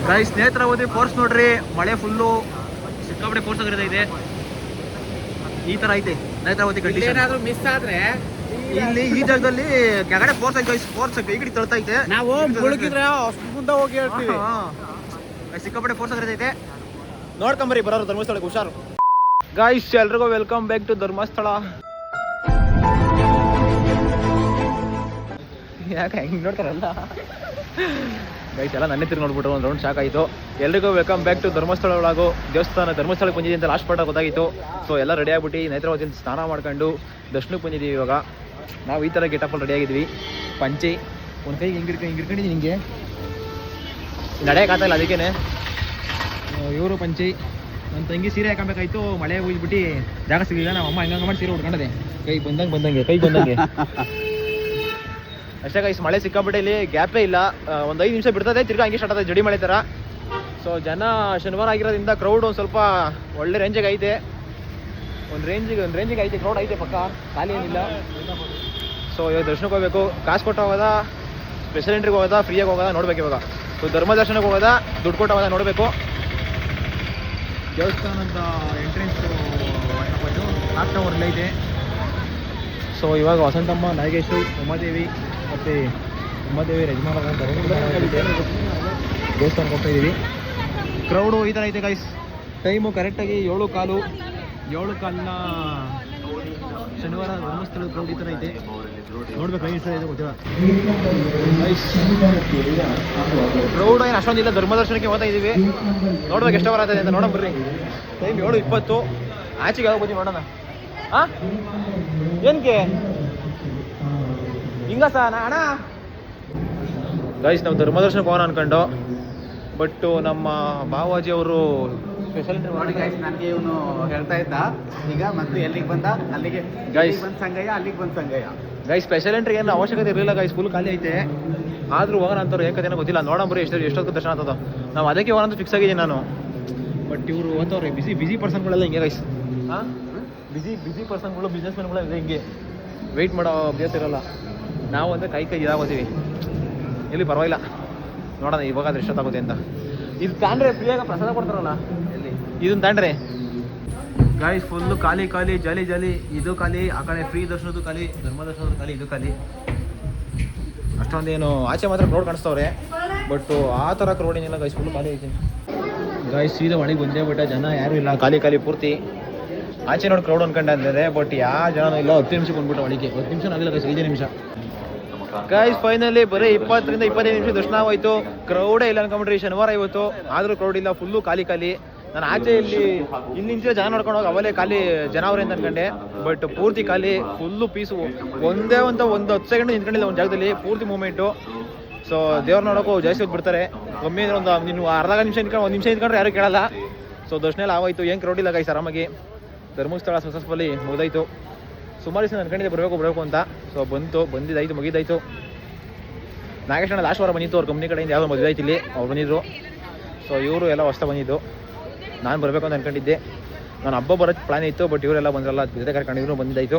Guys Netravati force ನೋಡ್ರಿ, ಮಳೆ full ಸಿಕ್ಕಾಪಟ್ಟೆ ಫೋರ್ಸ್ ಆಗಿರೋದೈತೆ. ಈ ತರ ಐತೆ ನೇತ್ರಾವತಿ ಕಂಡೀಷನ್. ಏನಾದ್ರೂ ಮಿಸ್ ಆದ್ರೆ ಇಲ್ಲಿ ಈ ಜಾಗದಲ್ಲಿ ಕೆಳಗಡೆ ಫೋರ್ಸ್ ಐತೆ ಗೈಸ್, ಫೋರ್ಸ್ ಕೈ ಕಡೆ ತಳ್ತಾ ಐತೆ. ನಾವು ಮುಳುಗಿದ್ರೆ ಅಷ್ಟು ಮುಂದೆ ಹೋಗಿ ಹೇಳ್ತೀವಿ. ಸಿಕ್ಕಾಪಟ್ಟೆ ಫೋರ್ಸ್ ಆಗಿರೋದೈತೆ. ನೋಡ್ಕೊಂಬರಿ ಬರೋರು ಧರ್ಮಸ್ಥಳಕ್ಕೆ ಹುಷಾರು. ಗೈಸ್ ಎಲ್ರಿಗೂ ವೆಲ್ಕಮ್ ಬ್ಯಾಕ್ ಟು ಧರ್ಮಸ್ಥಳ. ಯಾಕೆ ಹಿಂಗೆ ನೋಡ್ತಾರಲ್ಲ ಗೈಸ್, ಎಲ್ಲ ನನ್ನೇ ತಿರುಗಿ ನೋಡ್ಬಿಟ್ಟು ಒಂದು ರೌಂಡ್ ಶಾಕ್ ಆಯಿತು. ಎಲ್ರಿಗೂ ವೆಲ್ಕಮ್ ಬ್ಯಾಕ್ ಟು ಧರ್ಮಸ್ಥಳ ಒಳಗು ದೇವಸ್ಥಾನ. ಧರ್ಮಸ್ಥಳಕ್ಕೆ ಬಂದಿದೆ ಅಂತ ಲಾಸ್ಟ್ ಪಾರ್ಟ್ ಗೊತ್ತಾಗಿತ್ತು. ಸೊ ಎಲ್ಲ ರೆಡಿ ಆಗ್ಬಿಟ್ಟು ನೇತ್ರಾವತಿಯಿಂದ ಸ್ನಾನ ಮಾಡ್ಕೊಂಡು ದರ್ಶನಕ್ಕೆ ಬಂದಿದ್ದೀವಿ. ಇವಾಗ ನಾವು ಈ ಥರ ಗೆಟಪ್ಪಲ್ಲಿ ರೆಡಿ ಆಗಿದ್ವಿ. ಪಂಚೆ ಒಂದು ಕೈಗೆ ಹಿಂಗಿರ್ಕೊಂಡಿದ್ದೀನಿ, ಹಿಂಗೆ ನಡೆಯೋಕ್ಕಾಗ್ತಾಯಿಲ್ಲ. ಅದಕ್ಕೇ ಇವರು ಪಂಚೆ, ನನ್ನ ತಂಗಿ ಸೀರೆ ಹಾಕೊಬೇಕಾಯ್ತು. ಮಳೆ ಹೋಗ್ಬಿಟ್ಟು ಜಾಗ ಸಿಗಲಿಲ್ಲ. ನಮ್ಮ ಅಮ್ಮ ಹಂಗಂಗೆ ಮಾಡಿ ಸೀರೆ ಉಟ್ಕೊಂಡದೆ, ಕೈ ಬಂದಂಗೆ ಅಷ್ಟೇ ಗೈಸ್. ಮಳೆ ಸಿಕ್ಕಾಬಿಟ್ಟೆ, ಇಲ್ಲಿ ಗ್ಯಾಪೇ ಇಲ್ಲ. ಒಂದು 5 ನಿಮಿಷ ಬಿಡ್ತದೆ, ತಿರ್ಗಾ ಹಂಗೆ ಸ್ಟಾರ್ಟ್ ಆಗ್ತದೆ ಜಡಿ ಮಳೆ ಥರ. ಸೊ ಜನ ಶನಿವಾರ ಆಗಿರೋದ್ರಿಂದ ಕ್ರೌಡ್ ಒಂದು ಸ್ವಲ್ಪ ಒಳ್ಳೆ ರೇಂಜಿಗೆ ಐತೆ. ಒಂದು ರೇಂಜಿಗೆ ಐತೆ, ಕ್ರೌಡ್ ಐತೆ ಪಕ್ಕ, ಖಾಲಿ ಏನಿಲ್ಲ. ಸೊ ಇವಾಗ ದರ್ಶನಕ್ಕೆ ಹೋಗ್ಬೇಕು. ಕಾಸು ಕೊಟ್ಟು ಹೋಗೋದಾ, ಸ್ಪೆಷಲ್ ಎಂಟ್ರಿಗೆ ಹೋಗೋದಾ, ಫ್ರೀಯಾಗಿ ಹೋಗೋದಾ ನೋಡ್ಬೇಕು ಇವಾಗ. ಸೊ ಧರ್ಮ ದರ್ಶನಕ್ಕೆ ಹೋಗೋದಾ, ದುಡ್ಡು ಕೊಟ್ಟು ಹೋಗೋದಾ ನೋಡಬೇಕು. ದೇವಸ್ಥಾನದ ಎಂಟ್ರೆನ್ಸು ಲಾಸ್ಟ್ ಅವರ್ಲಿ ಐತೆ. ಸೊ ಇವಾಗ ವಸಂತಮ್ಮ, ನಾಗೇಶು, ಉಮಾದೇವಿ ಮತ್ತು ಉಮಾದೇವಿ ಯಜಮಾನ ದೇವಸ್ಥಾನಕ್ಕೆ ಹೋಗ್ತಾ ಇದ್ದೀವಿ. ಕ್ರೌಡು ಈ ಥರ ಐತೆ ಗೈಸ್. ಟೈಮು ಕರೆಕ್ಟಾಗಿ 7:15 ಶನಿವಾರ ಧರ್ಮಸ್ಥಳದ ಕ್ರೌಡ್ ಈ ಥರ ಐತೆ. ನೋಡ್ಬೇಕು ಐದು ಸಲ ಇದೆ ಗೊತ್ತಿಲ್ಲ. ಕ್ರೌಡ್ ಏನು ಅಷ್ಟೊಂದಿಲ್ಲ. ಧರ್ಮ ದರ್ಶನಕ್ಕೆ ಹೋಗ್ತಾ ಇದ್ದೀವಿ. ನೋಡ್ಬೇಕು ಎಷ್ಟು ಅವರ್ ಆಗ್ತದೆ ಅಂತ ನೋಡೋಣ ಬರ್ರಿ. ಟೈಮ್ 7:20. ಆಚೆಗೆ ಯಾವಾಗ ಬಂದು ನೋಡೋಣ. ಹಾಂ ಏನಕ್ಕೆ ಹಿಂಗ ಅಣ್ಣ ಗೈಸ್, ನಾವು ಧರ್ಮ ದರ್ಶನಕ್ಕೆ ಹೋಗೋಣ ಅನ್ಕೊಂಡು, ಬಟ್ ನಮ್ಮ ಬಾವಾಜಿ ಅವರು ಸ್ಪೆಷಲ್ ನೋಡಿ ಗೈಸ್, ನನಗೆ ಇವನು ಹೇಳ್ತಾ ಇದ್ದ ಈಗ ಮತ್ತೆ ಎಲ್ಲಿಗೆ ಬಂದ, ಅಲ್ಲಿಗೆ ಗೈಸ್ ಬಂದು ಸಂಗಯ್ಯ, ಅಲ್ಲಿಗೆ ಬಂದು ಸಂಗಯ್ಯ. ಗೈಸ್ ಸ್ಪೆಷಲ್ ಎಂಟ್ರಿಗೆ ಏನು ಅವಶ್ಯಕತೆ ಇರಲಿಲ್ಲ ಗೈಸ್, ಫುಲ್ ಖಾಲಿ ಐತೆ. ಆದರೂ ಹೋಗೋಣ ಅಂತವ್ರು ಏಕದೇನೋ ಗೊತ್ತಿಲ್ಲ. ನೋಡಂಬ್ರಿ ಎಷ್ಟೊತ್ತು ದರ್ಶನ ಆಗ್ತದೋ. ನಾವು ಅದಕ್ಕೆ ಹೋಗೋಣ ಅಂತ ಫಿಕ್ಸ್ ಆಗಿದ್ದೀನಿ ನಾನು. ಬಟ್ ಇವರು ಓದ್ತವ್ರೆ ಬಿಸಿ ಪರ್ಸನ್ಗಳೆಲ್ಲ ಹಿಂಗೆ ಗೈಸ್. ಹಾಂ, ಬಿಸಿ ಪರ್ಸನ್ಗಳು, ಬಿಸ್ನೆಸ್ ಮ್ಯಾನ್ಗಳು ಇದೆ ಹಿಂಗೆ, ವೆಯ್ಟ್ ಮಾಡೋ ಅಭ್ಯಾಸ ಇರೋಲ್ಲ. ನಾವು ಅಂದರೆ ಕೈ ಇದಾಗೋತೀವಿ. ಇಲ್ಲಿ ಪರವಾಗಿಲ್ಲ, ನೋಡೋಣ ಇವಾಗಾದ್ರೆ ಎಷ್ಟೊತ್ತಾಗುತ್ತೆ ಅಂತ. ಇದು ತಾಂಡ್ರೆ ಫ್ರೀಯಾಗ ಪ್ರಸಾದ ಕೊಡ್ತಾರಲ್ಲ, ಎಲ್ಲಿ ಇದನ್ನು ತಾಂಡ್ರೆ ಗಾಯ್ಸ್ ಫುಲ್ಲು ಖಾಲಿ ಜಾಲಿ. ಇದು ಖಾಲಿ, ಆ ಕಡೆ ಫ್ರೀ ದರ್ಶನದ್ದು ಖಾಲಿ, ಧರ್ಮ ದರ್ಶನದ್ದು ಖಾಲಿ, ಇದು ಖಾಲಿ. ಅಷ್ಟೊಂದೇನು ಆಚೆ ಮಾತ್ರ ಕ್ರೌಡ್ ಕಾಣಿಸ್ತವ್ರೆ, ಬಟ್ ಆ ಥರ ಕ್ರೌಡ್ ಏನಿಲ್ಲ ಗೈಸ್, ಫುಲ್ಲು ಖಾಲಿ ಐತೆ ಗಾಯ್ಸ್. ಸೀದಾ ಒಳಗೆ ಬಂದೇ ಬಿಟ್ಟ, ಜನ ಯಾರೂ ಇಲ್ಲ, ಖಾಲಿ ಪೂರ್ತಿ. ಆಚೆ ನೋಡಿ ಕ್ರೌಡ್ ಅನ್ಕೊಂಡೆ, ಬಟ್ ಯಾವ ಜನ ಇಲ್ಲ. 10 ನಿಮಿಷಕ್ಕೆ ಬಂದ್ಬಿಟ್ಟು ಒಳಗೆ, 10 ನಿಮಿಷ ಆಗಿಲ್ಲ ಗೈಸ್, 5 ನಿಮಿಷ ಗೈಸ್. ಫೈನಲಿ ಬರೀ 20ರಿಂದ 25 ನಿಮಿಷ ದರ್ಶನ ಆಗೋಯ್ತು. ಕ್ರೌಡೇ ಇಲ್ಲ ಅನ್ಕೊಂಬಿಟ್ರಿ ಶನಿವಾರ ಇವತ್ತು, ಆದರೂ ಕ್ರೌಡ್ ಇಲ್ಲ, ಫುಲ್ಲು ಖಾಲಿ. ನಾನು ಆಚೆ ಇಲ್ಲಿ ನಿಂತಿರೋ ಜನ ನೋಡ್ಕೊಂಡು ಹೋಗಿ ಅವಲೇ ಖಾಲಿ ಜನ ಅವ್ರೆ ಅಂತ ಅನ್ಕೊಂಡೆ, ಬಟ್ ಪೂರ್ತಿ ಖಾಲಿ, ಫುಲ್ಲು ಪೀಸು. ಒಂದು 10 ಸೆಕೆಂಡ್ ನಿಂತ್ಕೊಂಡಿಲ್ಲ ಒಂದು ಜಾಗದಲ್ಲಿ, ಪೂರ್ತಿ ಮೂಮೆಂಟು. ಸೊ ದೇವ್ರು ನೋಡೋಕ್ಕೂ ಜಾಸ್ತಿ ಹೊತ್ತು ಬಿಡ್ತಾರೆ. ಕಮ್ಮಿ ಅಂದರೆ ಒಂದು ನೀನು ಅರ್ಧ ನಿಮಿಷ ನಿಂತ್ಕೊಂಡು 1 ನಿಮಿಷ ನಿಂತ್ಕೊಂಡ್ರೆ ಯಾರು ಕೇಳಲ್ಲ. ಸೊ ದರ್ಶನ ಎಲ್ಲ ಆಗೋಯ್ತು, ಏನು ಕ್ರೌಡ್ ಇಲ್ಲ ಗೈಸ್, ಆರಾಮಾಗಿ. ಧರ್ಮಸ್ಥಳ ಸಕ್ಸಸ್ಫುಲಿ ಮುಗಿದಾಯ್ತು. ಸುಮಾರು ದಿವಸ ಅನ್ಕೊಂಡಿದ್ದೆ ಬರಬೇಕು ಅಂತ. ಸೊ ಮುಗಿದಾಯ್ತು. ನಾಗೇಶಣ್ಣ ಲಾಸ್ಟ್ ವಾರ ಬಂದಿತ್ತು, ಅವ್ರ ಕಂಪ್ನಿ ಕಡೆಯಿಂದ ಯಾವುದೋ ಮದುವೆ ಆಯ್ತು ಇಲ್ಲಿ, ಅವ್ರು ಬಂದಿದ್ರು. ಸೊ ಇವರು ಎಲ್ಲ ಹೊಸ್ತಾ ಬಂದಿದ್ದು. ನಾನು ಬರಬೇಕು ಅಂತ ಅನ್ಕೊಂಡಿದ್ದೆ. ನಾನು ಹಬ್ಬ ಬರೋಕ್ಕೆ ಪ್ಲಾನ್ ಇತ್ತು, ಬಟ್ ಇವರೆಲ್ಲ ಬಂದ್ರಲ್ಲ, ಜೊತೆ ಕರ್ಕೊಂಡು ಬಂದಿದ್ದಾಯಿತು.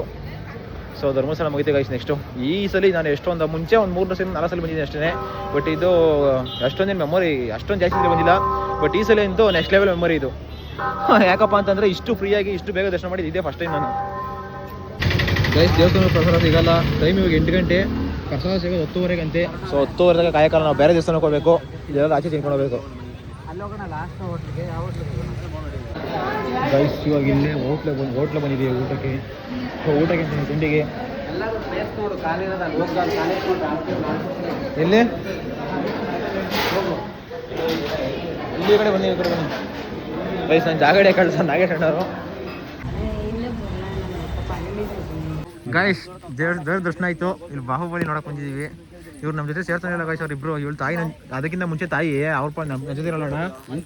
ಸೊ ಧರ್ಮಸ್ಥಳ ಮುಗಿತು ಗೈಸ್. ನೆಕ್ಸ್ಟು ಈ ಸಲ ನಾನು ಎಷ್ಟೊಂದು ಮುಂಚೆ ಒಂದು 3 ಸಲ 4 ಸಲ ಬಂದಿದ್ದೀನಿ ಅಷ್ಟೇ, ಬಟ್ ಇದು ಅಷ್ಟೊಂದೇನು ಮೆಮೊರಿ ಅಷ್ಟೊಂದು ಜಾಸ್ತಿ ಬಂದಿಲ್ಲ. ಬಟ್ ಈ ಸಲ ಅಂತೂ ನೆಕ್ಸ್ಟ್ ಲೆವೆಲ್ ಮೆಮೊರಿ ಇದು. ಯಾಕಪ್ಪ ಅಂತಂದರೆ ಇಷ್ಟು ಫ್ರೀಯಾಗಿ ಇಷ್ಟು ಬೇಗ ದರ್ಶನ ಮಾಡಿದ್ದು ಇದೇ ಫಸ್ಟ್ ಟೈಮ್ ನಾನು ಗೈಸ್. ದೇವಸ್ಥಾನ ಪ್ರಸಾದ ಸಿಗಲ್ಲ, ಟೈಮ್ ಇವಾಗ 8 ಗಂಟೆ, ಪ್ರಸಾದ ಸಿಗೋದು 10:30ಗಂತೆ. ಸೊ 10:30ದಾಗ ಕಾಯಕಾಲ ನಾವು ಬೇರೆ ದೇವಸ್ಥಾನಕ್ಕೆ ಹೋಗಬೇಕು, ಇದೆಲ್ಲ ಆಚೆ ತಿನ್ಕೊಂಡು ಹೋಗಬೇಕು ಗೈಸ್. ಇವಾಗ ಇಲ್ಲೇ ಹೋಟ್ಲೆ ಬಂದಿದ್ದೀವಿ ಊಟಕ್ಕೆ ತಿಂಡಿಗೆ. ಎಲ್ಲಿ ಇಲ್ಲಿ ಕಡೆ ಬನ್ನಿ ಗೈಸ್. ನಾನು ಜಾಗ ಕಳ್ಸ ನಾಗೇಶಣ್ಣವರು ಗೈಸ್. ದೇವ್ರ ದರ್ಶನ ಆಯಿತು. ಇಲ್ಲಿ ಬಾಹುಬಲಿ ನೋಡಕ್ಕೆ ಬಂದಿದ್ದೀವಿ. ಇವ್ರು ನಮ್ಮ ಜೊತೆ ಸೇರ್ತಾನೆ ಇಲ್ಲ ಗೈಸ್, ಅವ್ರು ಇಬ್ರು. ಇವಳು ತಾಯಿ, ಅದಕ್ಕಿಂತ ಮುಂಚೆ ತಾಯಿ ಅವ್ರ ನಮ್ಮ ಜೊತೆ ಇರಲ್ಲಣ್ಣ.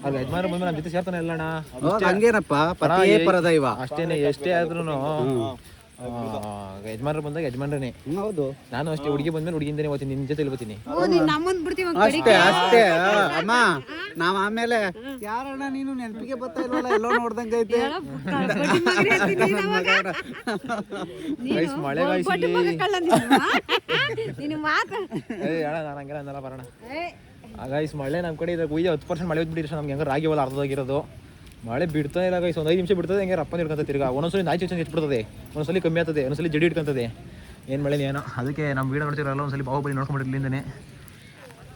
ಅವ್ರು ಯಜಮಾನ ಬಂದು ನಮ್ಮ ಜೊತೆ ಸೇರ್ತಾನೆ ಇಲ್ಲಣ್ಣ. ಅಷ್ಟೇನೆ, ಎಷ್ಟೇ ಆದ್ರೂ ಯಜಮಾನ್ರು ಬಂದಾಗ ಯಜಮಾನ್ರೇ. ಹೌದು, ನಾನು ಅಷ್ಟೇ. ಹುಡುಗಿ ಬಂದ್ಮೇಲೆ ಹುಡುಗಿಂದನೇ ಓದ್ತೀನಿ, ನಿನ್ನ ಜೊತೆ ಬರ್ತೀನಿ ಅಷ್ಟೇ. ಅಮ್ಮ ನಾವ್ ಆಮೇಲೆ ಯಾರಣ್ಣ ನೀನು ನೆನಪಿಗೆ ಬರ್ತಾ ಇಲ್ವಲ್ಲ, ಎಲ್ಲೋ ನೋಡ್ದಂಗೆ ಐತೆ. ಮಳೆ ನಾನು ಹಂಗೆಲ್ಲ ಅನ್ನಲ್ಲ ಬರೋಣ. ಗೈಸ್ ಮಳೆ ನಮ್ಮ ಕಡೆ ಇದಾಗ 10% ಮಳೆ ಬಿಟ್ಟಿದ್ರೆ ನಮ್ಗೆ ಹೆಂಗೆ ರಾಗಿ ಹೊಲ ಅರ್ಧದಾಗಿರೋದು ಮಳೆ ಬಿಡ್ತಾ ಇಲ್ಲ ಗೈಸ್. ಒಂದು 5 ನಿಮಿಷ ಬಿಡ್ತದೆ ಹೆಂಗೆ ರಪ್ಪಂದು ಹಿಡ್ಕೊಂತ ತಿರ್ಗಾ ಒಂದೊಂದ್ಸಲಿ ನಾಯಿ ಚಂಚ ಹೆಚ್ಚಿಬಿಡ್ತದೆ, ಒಂದೊಂದ್ಸಲಿ ಕಮ್ಮಿ ಆಗ್ತದೆ, ಒಂದೊಂದ್ಸಲಿ ಜಡಿ ಹಿಡ್ಕೊಂತದೆ. ಏನು ಮಳೆ ಏನೋ ಅದಕ್ಕೆ ನಮ್ಮ ವೀಡಿಯೋ ನೋಡ್ತಿರಲ್ಲ ಒಂದ್ಸಲಿ ಬಾಹುಬಲಿ ನೋಡ್ಕೊಂಡ್ಬಿಟ್ಟಿರ್ಲಿಂದನೇ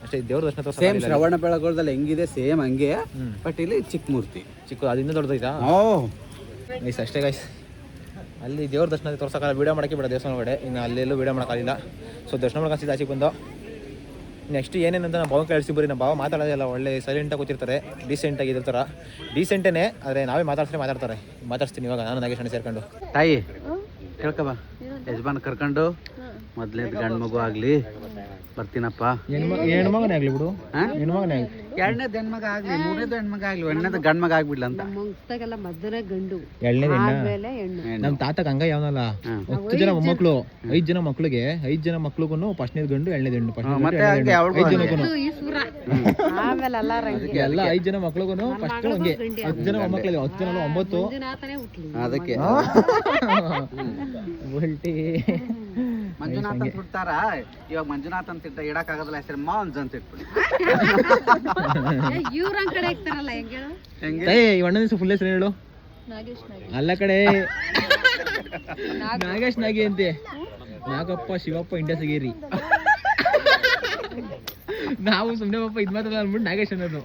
ಅಷ್ಟೇ. ದೇವ್ರ ದರ್ಶನ ತೋರಿಸ ಸೇಮ್ ಶ್ರವಣ ಬೆಳಗೊಳದಲ್ಲಿ ಹೆಂಗಿದೆ ಸೇಮ್ ಹಂಗೆ, ಬಟ್ ಇಲ್ಲಿ ಚಿಕ್ಕ ಮೂರ್ತಿ ಚಿಕ್ಕ ಅದು ಇನ್ನೂ ದೊಡ್ಡದೈತಾ ಗೈಸ್. ಅಷ್ಟೇ ಗೈಸ್, ಅಲ್ಲಿ ದೇವ್ರ ದರ್ಶನ ತೋರ್ಸೋಕ್ಕಲ್ಲ, ವೀಡಿಯೋ ಮಾಡೋಕ್ಕೆ ಬಿಡ ದೇವಸ್ಥಾನ ಒಳಗಡೆ. ಇನ್ನು ಅಲ್ಲೆಲ್ಲೂ ವೀಡಿಯೋ ಮಾಡೋಕ್ಕಾಗಿಲ್ಲ. ಸೊ ದರ್ಶನ ಮಾಡ್ಕೊಂಡು ಆಚೆಗೆ ಬಂದು ನೆಕ್ಸ್ಟ್ ಏನೇನಂತ ನಮ್ಮ ಭಾವ ಕಳಿಸಿ ಬರೀ ನಮ್ಮ ಭಾವ ಮಾತಾಡೋದಿಲ್ಲ, ಒಳ್ಳೆ ಸೈಲೆಂಟಾಗಿ ಕೂತಿರ್ತಾರೆ, ಡೀಸೆಂಟಾಗಿ ಇದಿರ್ತಾರೆ. ಡೀಸೆಂಟೇ ಆದರೆ ನಾವೇ ಮಾತಾಡ್ತಾರೆ. ಮಾತಾಡ್ತೀನಿ ಇವಾಗ ನಾನು ನಾಗೇಶ್ ಅಣ್ಣ ಸೇರ್ಕೊಂಡು. ತಾಯಿ ಕೇಳ್ಕಬಾ, ಯಜಮಾನ್ ಕರ್ಕೊಂಡು ಮೊದ್ಲೇದು ಗಂಡು ಮಗು ಆಗ್ಲಿ ಬರ್ತೀನಪ್ಪ. ಹೆಣ್ಮಗನೇ ಆಗಲಿ ಬಿಡು, ಹೆಣ್ಮಗನೇ ಆಗಲಿ, ಎರಡನೇದು ಹೆಣ್ಮಗ ಆಗ್ಲಿ, ಮೂರನೇದು ಹೆಣ್ಮಗ ಆಗ್ಲಿ, ಒಂದನೇದು ಗಂಡು ಮಗ ಆಗ್ಬಿಡ್ಲ ಅಂತ. ನಮ್ಮ ತಾತ ಹಂಗ ಯಾವನಲ್ಲ 10 ಜನ ಮೊಮ್ಮಕ್ಳು, 5 ಜನ ಮಕ್ಳಿಗೆ 5 ಜನ ಮಕ್ಳಿಗೂ ಫಸ್ಟ್ನೇದು ಗಂಡು, 2ನೇದು ಹೆಣ್ಣು. ಮತ್ತೆ ಹಂಗೆ ಅವ್ಳಿಗೂ 5 ಜನಕ್ಕೂ ಎಲ್ಲ 5 ಜನ ಮಕ್ಳಿಗೂ ಫಸ್ಟ್ ಹಂಗೆ 10 ಜನ ಮೊಮ್ಮಕ್ಳಿಗೆ 10 ಜನ 9 ಅದಕ್ಕೆ ಉಲ್ಟಿ ಮಂಜುನಾಥ್ ಅಂತ ಬಿಡ್ತಾರ. ಇವಾಗ ಮಂಜುನಾಥ್ ಅಂತ ಇಡಕ್ ಆಗೋದಿಲ್ಲ, ಹೆಸರು ಮಾಂಜ್ ಅಂತ ಇಟ್ಬಿಡಿ. ಅಣ್ಣ ದಿವಸ ಫುಲ್ ಹೆಸರು ಹೇಳು. ಅಲ್ಲ ಕಡೆ ನಾಗೇಶ್ ನಾಗಿ ಅಂತೆ, ನಾಗಪ್ಪ ಶಿವಪ್ಪ ಇಂಡಸಗೇರಿ. ನಾವು ಸುಮ್ಮನೆ ಪಪ್ಪ ಇದ್ ಮಾತ್ರ ಅಂದ್ಬಿಟ್ಟು ನಾಗೇಶ್ ಅನ್ನೋದು.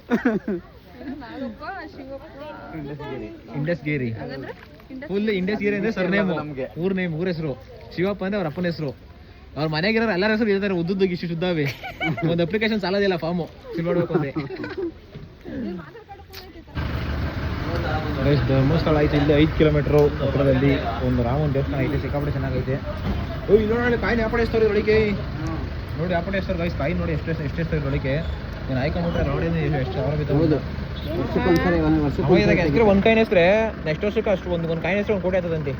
ಇಂಡಸ್ಗೇರಿ ಫುಲ್ ಇಂಡಸ್ಗೇರಿ ಅಂದ್ರೆ ಸರ್ ನೇಮು, ಊರ್ ಹೆಸರು. ಶಿವಪ್ಪ ಅಂದ್ರೆ ಅವ್ರ ಅಪ್ಪನ ಹೆಸರು. ಅವ್ರ ಮನೆಗಿರೋ ಎಲ್ಲರ ಹೆಸರು ಇರ್ತಾರೆ, ಉದ್ದುದ್ದು ಇಷ್ಟು ಶುದ್ಧವೇ. ಒಂದು ಅಪ್ಲಿಕೇಶನ್ ಸಾಲೋದಿಲ್ಲ ಫಾರ್ಮು ಫಿಲ್ ಮಾಡ್ಬೇಕು ಅಂದ್ರೆ. ಧರ್ಮಸ್ಥಳ ಐತೆ, ಇಲ್ಲಿ 5 ಕಿಲೋಮೀಟರ್ ಹತ್ರದಲ್ಲಿ ಒಂದು ರಾಮನ ದೇವಸ್ಥಾನ ಐತೆ, ಸಿಕ್ಕಾಪಟ್ಟೆ ಚೆನ್ನಾಗೈತೆ. ಇಲ್ಲಿ ನೋಡಿ ಕಾಯಿನ ಆಪಡೇಶ್ವರ ಒಳಗೆ ನೋಡಿ, ಆಪಡೇಶ್ವರ ಗೈಸ್ ಕಾಯಿ ನೋಡಿ ಎಷ್ಟೆಷ್ಟು ಒಳಗೆ ನಾನು ಆಯ್ಕೊಂಡ್ಬಿಟ್ರೆ ನೋಡಿ ಎಷ್ಟು ಸಾವಿರ ಬಿತ್ತು. ಒಂದು ಕಾಯಿನ ಹೆಸ್ರೆ ನೆಕ್ಸ್ಟ್ ವರ್ಷಕ್ಕೆ ಅಷ್ಟು ಒಂದು ಕಾಯಿನ ಹೆಸ್ರು 1 ಕೋಟಿ ಆಗ್ತದಂತೆ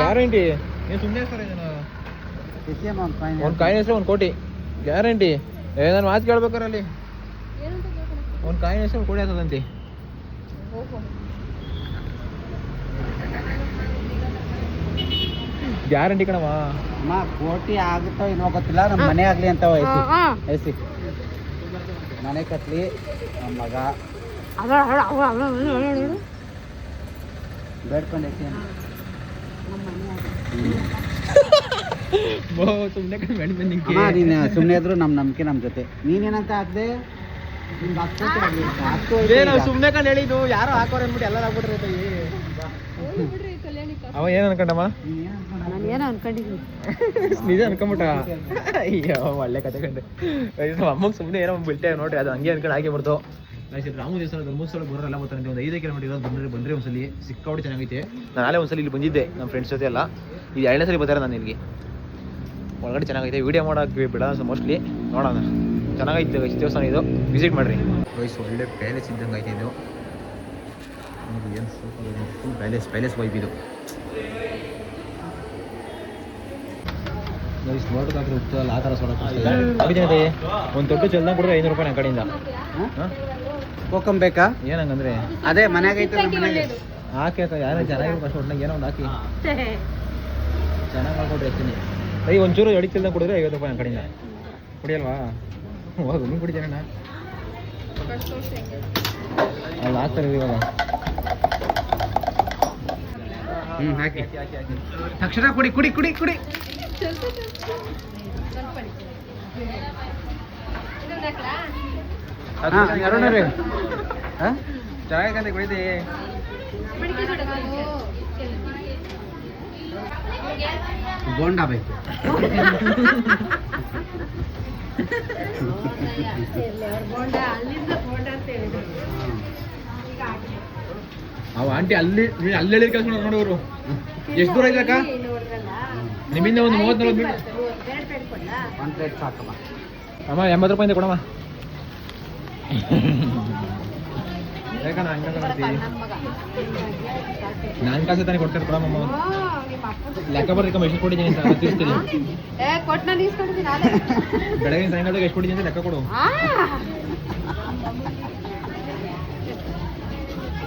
ಗ್ಯಾರಂಟಿ. ನೀವು ಸುಮ್ಮನೆ ಹೆಸ್ತಾರೆ ಒಂದು ಕಾಯಿನ ಹೆಸ್ರು 1 ಕೋಟಿ ಗ್ಯಾರಂಟಿ. ನಾನು ಮಾತು ಕೇಳ್ಬೇಕಾರೆ ಅಲ್ಲಿ ಒಂದು ಕಾಯಿನ ಹೆಸ್ರು 1 ಕೋಟಿ ಆಗ್ತದಂತೆ. ಗ್ಯಾರಂಟಿ ಕಣಮ್ಮ. ಕೋಟಿ ಆಗುತ್ತೋ ಇಲ್ವೋ ಗೊತ್ತಿಲ್ಲ, ನಮ್ಮ ಮನೆ ಆಗ್ಲಿ ಅಂತ ಐಸಿ ಮನೆ ಕಟ್ಲಿ ನಮ್ಮ ಮಗ ಬೇಡ್ಕೊಂಡೈತಿ. ಸುಮ್ಮನೆ ಇದ್ರು ನಮ್ಮ ನಂಬಿಕೆ ನಮ್ಮ ಜೊತೆ. ನೀನೇನಂತ ಹಾಕ್ದೆ ಸುಮ್ಮನೆ ಕಂಡು ಹೇಳಿದ್ದು, ಯಾರೋ ಹಾಕೋರು ಅಂದ್ಬಿಟ್ಟು ಎಲ್ಲರೂ ಹಾಕ್ಬಿಟ್ರೆ. ಅವ ಏನ್ ಅನ್ಕೊಂಡಮ್ಮ? ನಿಜ ಅನ್ಕೊಂಬಿಟ್ಟ. ಅಯ್ಯೋ ಒಳ್ಳೆ ಕತೆ ಕಂಡು. ಅಮ್ಮಗೆ ಸುಮ್ಮನೆ ಏನೋ ಬಿಟ್ಟೆ ನೋಡಿ, ಅದು ಹಂಗೆ ಅನ್ಕೊಂಡು ಹಾಕಿ ಬರ್ತು. ರಾಮ ದೇವಸ್ಥಾನ ಧರ್ಮಸ್ಥಳ ಬರೋರೆಲ್ಲ ಬರ್ತಾರೆ. ಒಂದು 5 ಕಿಲೋಮೀಟರ್ ಇರೋದು ಬಂದ್ರೆ ಒಂದ್ಸಲಿ ಸಿಕ್ಕಾಪಟ್ಟೆ ಚೆನ್ನಾಗೈತೆ. ನಾನು ನಾಳೆ ಒಂದ್ಸಲಿ ಇಲ್ಲಿ ಬಂದಿದ್ದೆ ನಮ್ಮ ಫ್ರೆಂಡ್ಸ್ ಜೊತೆ ಎಲ್ಲ. ಇದು 2ನೇ ಸಲ ಬರ್ತಾರೆ ನಾನು ಇಲ್ಲಿಗೆ. ಒಳಗಡೆ ಚೆನ್ನಾಗೈತೆ, ವೀಡಿಯೋ ಮಾಡೋಕೆ ಬಿಡ ಮೋಸ್ಟ್ಲಿ ನೋಡೋಣ. ಚೆನ್ನಾಗೈತೆ ದೇವಸ್ಥಾನ, ಇದು ವಿಸಿಟ್ ಮಾಡಿರಿ ವಯಸ್ಸು. ಒಳ್ಳೆ ಪ್ಯಾಲೇಸ್ ಇದ್ದಂಗೆ ಐತೆ ಇದು. ಏನು ಫುಲ್ ಪ್ಯಾಲೇಸ್ ವೈಬ್ ಇದು. ನೋಡೋದಾದ್ರೆ ಉತ್ತಲ್ಲ ಆ ಥರ ಸೊಡಕ್ಕೆ ಒಂದು ದೊಡ್ಡ ಚಲ್ದಂಗೆ ಕೊಡಿದ್ರೆ 500 ರೂಪಾಯಿ ನನ್ನ ಕಡೆಯಿಂದ. ಹೋಗ್ಬೇಕಾ ಏನಂಗಂದ್ರೆ ಅದೇ ಮನೆಯಾಗೈತೆ ಹಾಕಿ ಯಾರು ಚೆನ್ನಾಗಿರೋ ಕಷ್ಟ ಒಟ್ಟಿನಾಗ ಏನೋ ಒಂದು ಹಾಕಿ ಚೆನ್ನಾಗಿ ಮಾಡ್ಕೊಡ್ರಿ ಎಷ್ಟಿನಿ. ಒಂಚೂರು ಎಡಿತಿಲ್ದಂಗೆ ಕೊಡಿದ್ರೆ 50 ರೂಪಾಯಿ ನನ್ನ ಕಡೆಯಿಂದ. ಕುಡಿಯಲ್ವಾ? ಹೋಗು ನೀನು ಕುಡಿತೀರಣ್ಣ. ಅಲ್ಲಿ ಹಾಕ್ತಾರೆ ಇವಾಗ. ಹಾಕಿ ತಕ್ಷಣ ಕುಡಿ ಕುಡಿ ಕುಡಿ ಕುಡಿ. ಚೆನ್ನಾಗಂತೆ ಕುಡಿದೆ. ಬೋಂಡಾ ಬೇಕು. ಅವ ಆಂಟಿ ಅಲ್ಲಿ ಹೇಳಿ ಕೆಲಸ ನೋಡೋರು. ಎಷ್ಟು ದೂರ ಇದಕ್ಕ ನಿಮ್ಮಿಂದ? ಒಂದು 30-40 ಮೀಟರ್. 1 ಪ್ಲೇಟ್ ಸಾಕಮ್ಮ. ಅಮ್ಮ 80 ರೂಪಾಯಿಂದ ಕೊಡಮ್ಮ. ಯಾಕಣ್ಣ ಹಂಗ ಮಾಡ್ತೀವಿ? ನಾನು ಕಾಸು ತಾನೇ ಕೊಡ್ತಾರೆ ಕೊಡಮ್ಮ. ಲೆಕ್ಕ ಬರ್ಲಿಕ್ಕೆ ಎಷ್ಟು ಕೊಟ್ಟಿದ್ದೀನಿ ಅಂತ ತಿಳಿಸ್ತೀನಿ. ಬೆಳಗಿನ ಸಾಯಂಕಾಲದಾಗ ಎಷ್ಟು ಕೊಟ್ಟಿದ್ದೀನಿ ಅಂತ ಲೆಕ್ಕ ಕೊಡು.